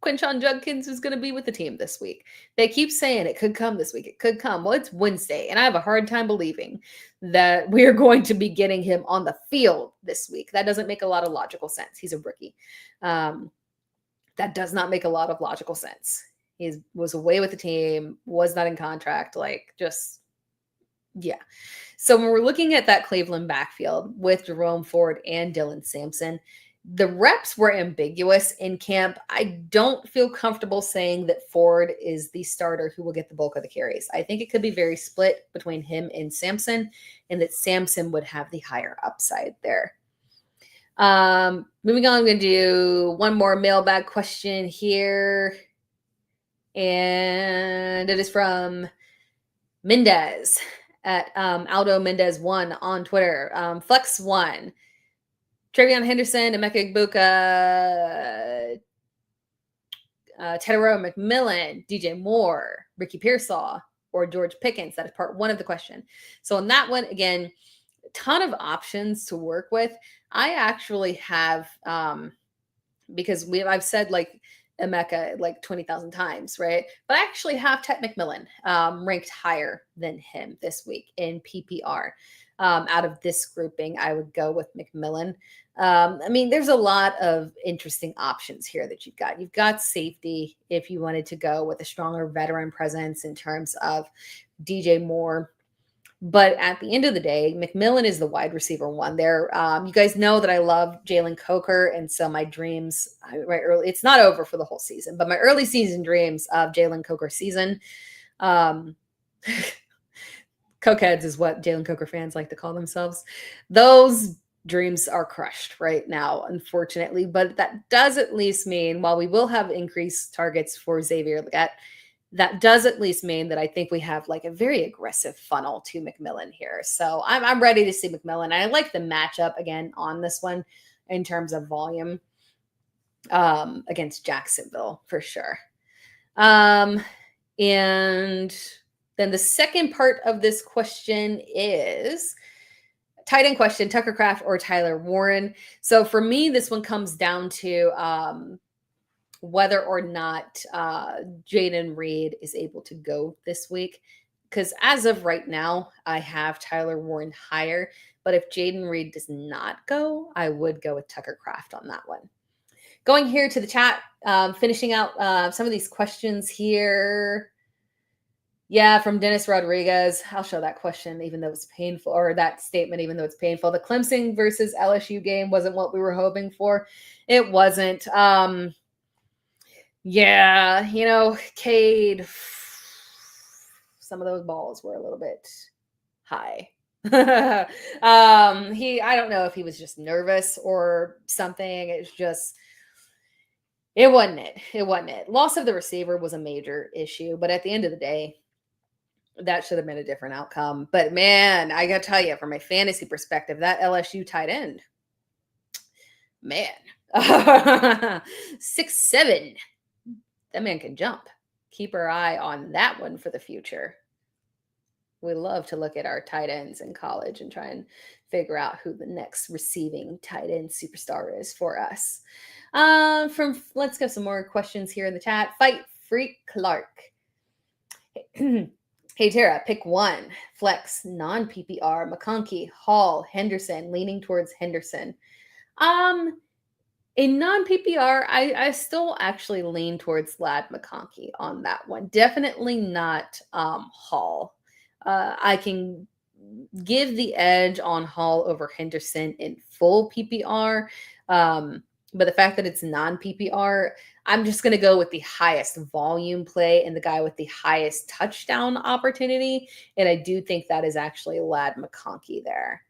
Quinshon Judkins is going to be with the team this week. They keep saying it could come this week. It could come. Well, it's Wednesday, and I have a hard time believing that we are going to be getting him on the field this week. That doesn't make a lot of logical sense. He's a rookie. That does not make a lot of logical sense. He was away with the team, was not in contract, yeah. So when we're looking at that Cleveland backfield with Jerome Ford and Dylan Sampson, the reps were ambiguous in camp. I don't feel comfortable saying that Ford is the starter who will get the bulk of the carries. I think it could be very split between him and Sampson, and that Sampson would have the higher upside there. Moving on, I'm going to do one more mailbag question here. And it is from Mendez at Aldo Mendez 1 on Twitter. Flex 1. TreVeyon Henderson, Emeka Egbuka, Tetairoa McMillan, DJ Moore, Ricky Pearsall, or George Pickens. That is part 1 of the question. So on that one, again, a ton of options to work with. I actually have, because I've said like Emeka like 20,000 times, right? But I actually have Tet McMillan ranked higher than him this week in PPR. Out of this grouping, I would go with McMillan. I mean, there's a lot of interesting options here that you've got. You've got safety if you wanted to go with a stronger veteran presence in terms of DJ Moore. But at the end of the day, McMillan is the wide receiver 1 there. You guys know that I love Jalen Coker, and so my dreams, it's not over for the whole season, but my early season dreams of Jalen Coker season, Cokeheads is what Jalen Coker fans like to call themselves. Those dreams are crushed right now, unfortunately. But that does at least mean, while we will have increased targets for Xavier Legette, that does at least mean that I think we have like a very aggressive funnel to McMillan here. So I'm ready to see McMillan. I like the matchup again on this one in terms of volume against Jacksonville for sure. And Then the second part of this question is tight end question, Tucker Kraft or Tyler Warren. So for me, this one comes down to whether or not Jayden Reed is able to go this week. Because as of right now, I have Tyler Warren higher. But if Jayden Reed does not go, I would go with Tucker Kraft on that one. Going here to the chat, finishing out some of these questions here. Yeah, from Dennis Rodriguez. I'll show that question, even though it's painful, or that statement, even though it's painful. The Clemson versus LSU game wasn't what we were hoping for. It wasn't. Yeah, Cade, some of those balls were a little bit high. I don't know if he was just nervous or something. It's just, it wasn't it. Loss of the receiver was a major issue, but at the end of the day, that should have been a different outcome. But man, I gotta tell you, from a fantasy perspective, that LSU tight end, man, 6'7", that man can jump. Keep our eye on that one for the future. We love to look at our tight ends in college and try and figure out who the next receiving tight end superstar is for us. Let's get some more questions here in the chat. Fight Freak Clark. Hey, Tera, pick one. Flex, non-PPR, McConkey, Hall, Henderson, leaning towards Henderson. In non-PPR, I still actually lean towards Lad McConkey on that one. Definitely not Hall. I can give the edge on Hall over Henderson in full PPR. But the fact that it's non-PPR, I'm just going to go with the highest volume play and the guy with the highest touchdown opportunity. And I do think that is actually Lad McConkey there.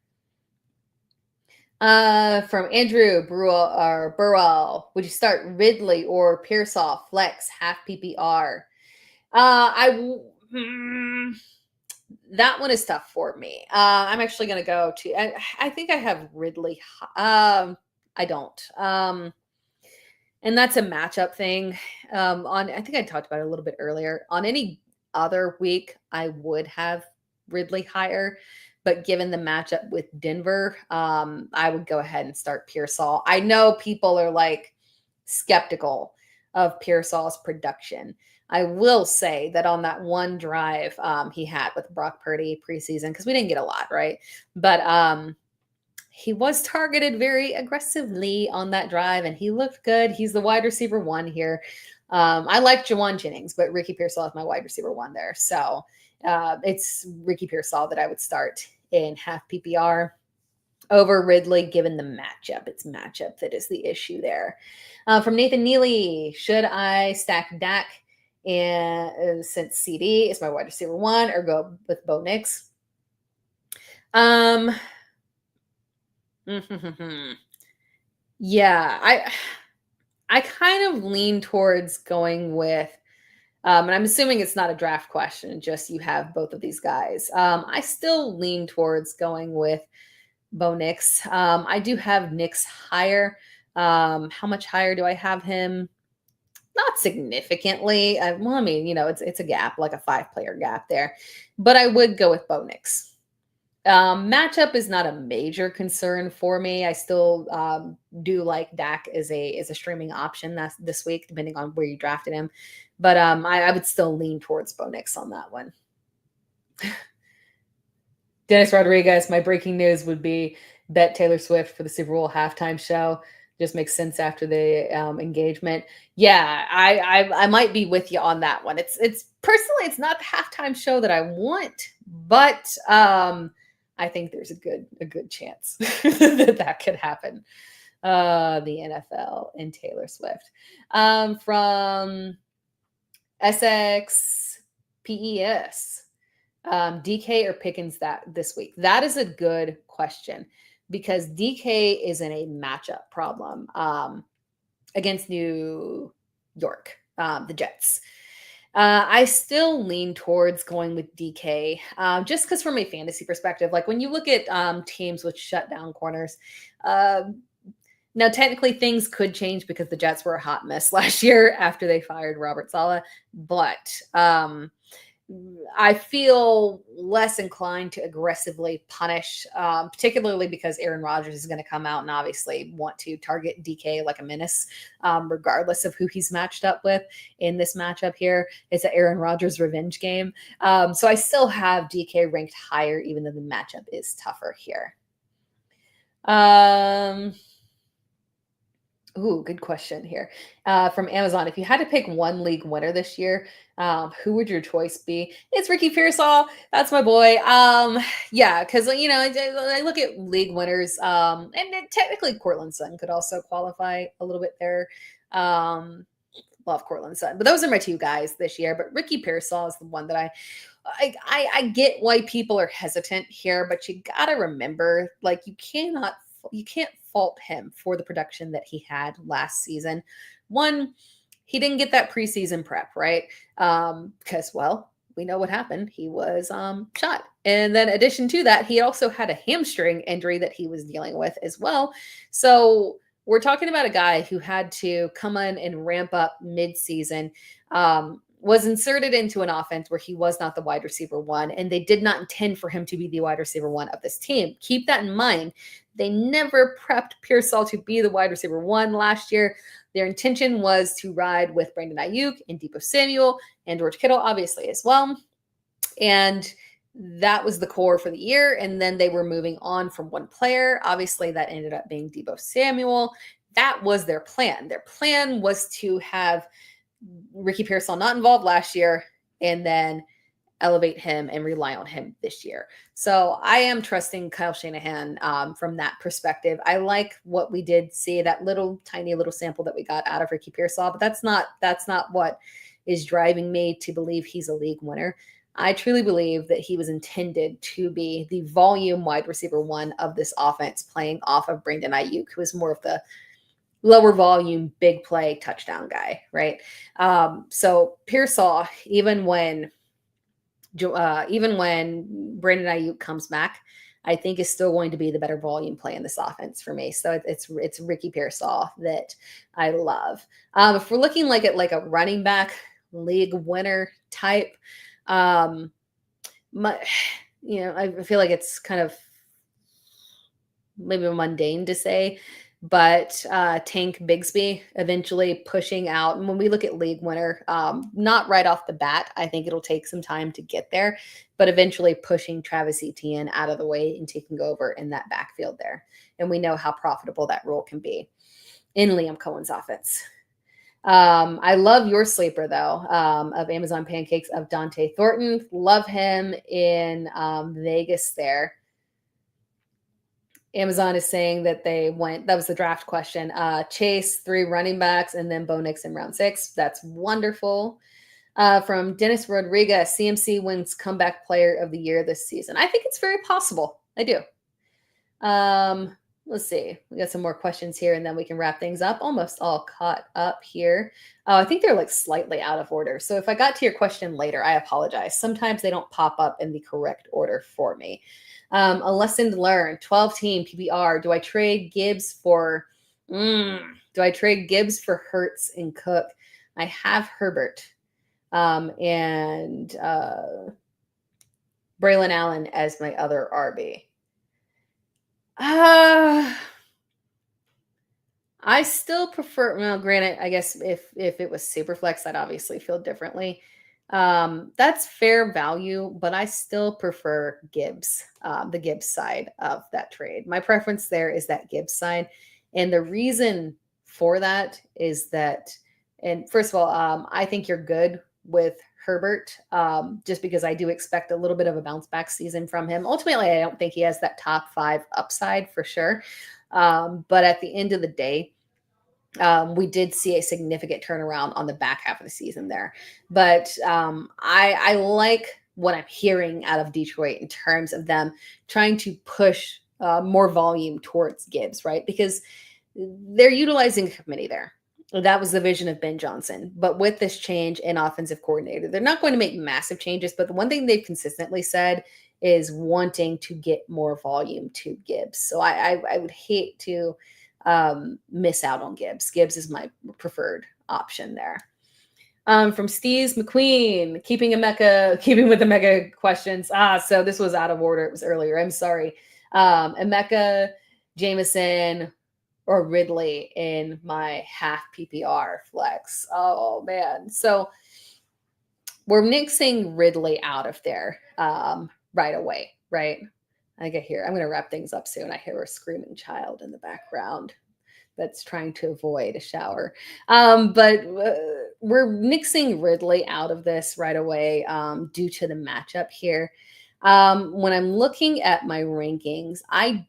From Andrew Burwell, would you start Ridley or Pearsall flex half PPR? That one is tough for me. I'm actually going to go to, I think I have Ridley. I don't. And that's a matchup thing. I think I talked about it a little bit earlier. On any other week, I would have Ridley higher. But given the matchup with Denver, I would go ahead and start Pearsall. I know people are like skeptical of Pearsall's production. I will say that on that one drive he had with Brock Purdy preseason, because we didn't get a lot, right? But he was targeted very aggressively on that drive, and he looked good. He's the wide receiver one here. I like Juwan Jennings, but Ricky Pearsall is my wide receiver one there. So it's Ricky Pearsall that I would start in half PPR over Ridley, given the matchup. It's matchup that is the issue there. From Nathan Neely, should I stack Dak since CD is my wide receiver one, or go with Bo Nix? Yeah, I kind of lean towards going with, and I'm assuming it's not a draft question, just you have both of these guys. I still lean towards going with Bo Nix. I do have Nix higher. How much higher do I have him? Not significantly. It's a gap, like a 5-player gap there. But I would go with Bo Nix. Matchup is not a major concern for me. I still do like Dak as a streaming option this week, depending on where you drafted him. But I would still lean towards Bo Nix on that one. Dennis Rodriguez, my breaking news would be bet Taylor Swift for the Super Bowl halftime show. Just makes sense after the engagement. Yeah, I might be with you on that one. It's personally, it's not the halftime show that I want, but I think there's a good chance that could happen. The NFL and Taylor Swift. From SX PES, DK or Pickens this week? That is a good question, because DK is in a matchup problem against New York, the Jets. I still lean towards going with DK just because from a fantasy perspective, like when you look at teams with shutdown corners, now technically things could change because the Jets were a hot mess last year after they fired Robert Saleh, but I feel less inclined to aggressively punish, particularly because Aaron Rodgers is going to come out and obviously want to target DK like a menace, regardless of who he's matched up with in this matchup here. It's an Aaron Rodgers revenge game. So I still have DK ranked higher, even though the matchup is tougher here. Ooh, good question here. From Amazon. If you had to pick one league winner this year, who would your choice be? It's Ricky Pearsall. That's my boy. Yeah, because I look at league winners, and technically Cortland Sutton could also qualify a little bit there. Love Cortland Sutton, but those are my two guys this year. But Ricky Pearsall is the one that I get why people are hesitant here, but you gotta remember, like, you can't fault him for the production that he had last season. One, he didn't get that preseason prep, right? Because, well, we know what happened. He was shot. And then in addition to that, he also had a hamstring injury that he was dealing with as well. So we're talking about a guy who had to come in and ramp up mid-season, was inserted into an offense where he was not the wide receiver one, and they did not intend for him to be the wide receiver one of this team. Keep that in mind. They never prepped Pearsall to be the wide receiver one last year. Their intention was to ride with Brandon Ayuk and Deebo Samuel and George Kittle, obviously, as well. And that was the core for the year. And then they were moving on from one player. Obviously, that ended up being Deebo Samuel. That was their plan. Their plan was to have Ricky Pearsall not involved last year and then elevate him and rely on him this year. So I am trusting Kyle Shanahan from that perspective. I like what we did see, that tiny little sample that we got out of Ricky Pearsall, but that's not what is driving me to believe he's a league winner. I truly believe that he was intended to be the volume wide receiver one of this offense, playing off of Brandon Ayuk, who is more of the lower volume, big play touchdown guy, right? So Pearsall, even when Brandon Ayuk comes back, I think is still going to be the better volume play in this offense for me. So it's Ricky Pearsall that I love. If we're looking at a running back league winner type, I feel like it's kind of maybe mundane to say, but Tank Bigsby eventually pushing out. And when we look at league winner, not right off the bat, I think it'll take some time to get there, but eventually pushing Travis Etienne out of the way and taking over in that backfield there. And we know how profitable that role can be in Liam Cohen's offense. I love your sleeper, though, of Amazon Pancakes, of Dante Thornton. Love him in Vegas there. Amazon is saying that that was the draft question. Chase, 3 running backs, and then Bo Nix in round 6. That's wonderful. From Dennis Rodriguez, CMC wins comeback player of the year this season. I think it's very possible. I do. Let's see. We got some more questions here, and then we can wrap things up. Almost all caught up here. Oh, I think they're slightly out of order. So if I got to your question later, I apologize. Sometimes they don't pop up in the correct order for me. A lesson to learn, 12-team PPR. Do I trade Gibbs for Hurts and Cook? I have Herbert and Braylon Allen as my other RB. I still prefer, well, granted, I guess if it was super flex, I'd obviously feel differently. That's fair value, but I still prefer Gibbs, the Gibbs side of that trade. My preference there is that Gibbs side. And the reason for that is that, and first of all, I think you're good with Herbert, just because I do expect a little bit of a bounce back season from him. Ultimately, I don't think he has that top 5 upside for sure. But at the end of the day, we did see a significant turnaround on the back half of the season there. But I like what I'm hearing out of Detroit in terms of them trying to push more volume towards Gibbs, right? Because they're utilizing a committee there. That was the vision of Ben Johnson. But with this change in offensive coordinator, they're not going to make massive changes. But the one thing they've consistently said is wanting to get more volume to Gibbs. So I would hate to miss out on Gibbs. Gibbs is my preferred option there. From Steve's McQueen, keeping with Emeka questions. So this was out of order. It was earlier. I'm sorry. Emeka, Jameson, or Ridley in my half PPR flex. Oh man. So we're nixing Ridley out of there right away, right? I get here. I'm going to wrap things up soon. I hear a screaming child in the background that's trying to avoid a shower. But we're nixing Ridley out of this right away due to the matchup here. When I'm looking at my rankings, I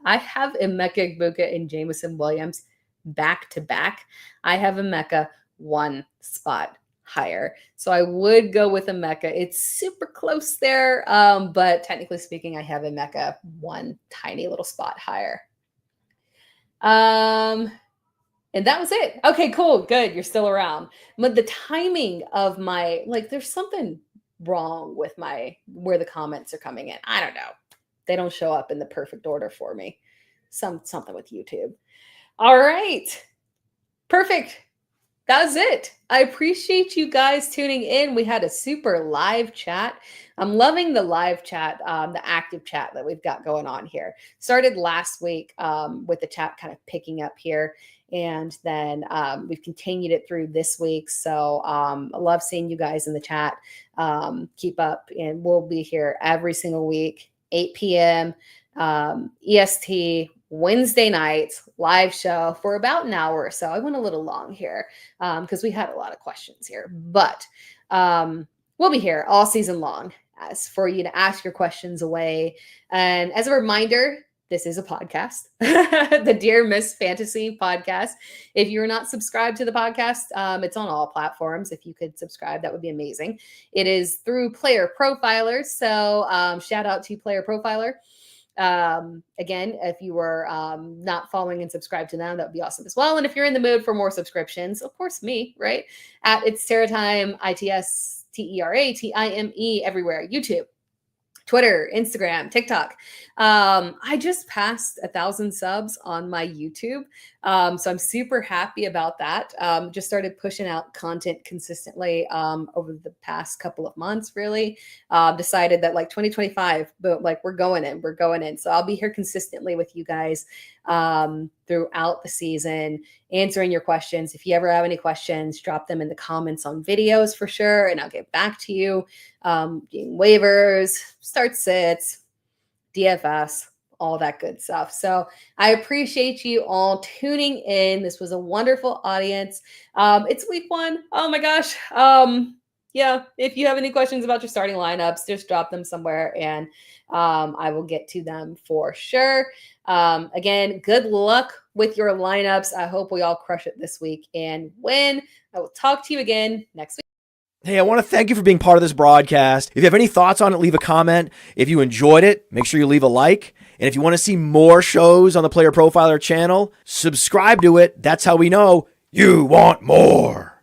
have Emeka, Egbuka, and Jameson Williams back to back. I have Emeka one spot higher. So I would go with Emeka. It's super close there. But technically speaking, I have Emeka one tiny little spot higher. And that was it. Okay, cool. Good. You're still around. But the timing of my, there's something wrong with where the comments are coming in. I don't know. They don't show up in the perfect order for me. Something with YouTube. All right. Perfect. That was it. I appreciate you guys tuning in. We had a super live chat. I'm loving the live chat, the active chat that we've got going on here. Started last week with the chat kind of picking up here. And then we've continued it through this week. So I love seeing you guys in the chat. Keep up. And we'll be here every single week, 8 p.m. EST, Wednesday nights, live show for about an hour or so. I went a little long here because we had a lot of questions here. But we'll be here all season long as for you to ask your questions away. And as a reminder, this is a podcast, the Dear Miss Fantasy podcast. If you're not subscribed to the podcast, it's on all platforms. If you could subscribe, that would be amazing. It is through Player Profiler. So shout out to Player Profiler. Again, if you were not following and subscribed to them, that would be awesome as well. And if you're in the mood for more subscriptions, of course, me, right? At It's Tera Time, ITSTERATIME everywhere. YouTube, Twitter, Instagram, TikTok. I just passed 1,000 subs on my YouTube. So I'm super happy about that. Just started pushing out content consistently over the past couple of months, really. Decided that 2025, but we're going in. So I'll be here consistently with you guys throughout the season, answering your questions. If you ever have any questions, drop them in the comments on videos for sure, and I'll get back to you. Doing waivers, start sits, DFS, all that good stuff. So I appreciate you all tuning in. This was a wonderful audience. It's week 1. Oh my gosh. Yeah, if you have any questions about your starting lineups, just drop them somewhere and I will get to them for sure. Again, good luck with your lineups. I hope we all crush it this week and win. I will talk to you again next week. Hey, I want to thank you for being part of this broadcast. If you have any thoughts on it, leave a comment. If you enjoyed it, make sure you leave a like. And if you want to see more shows on the Player Profiler channel, subscribe to it. That's how we know you want more.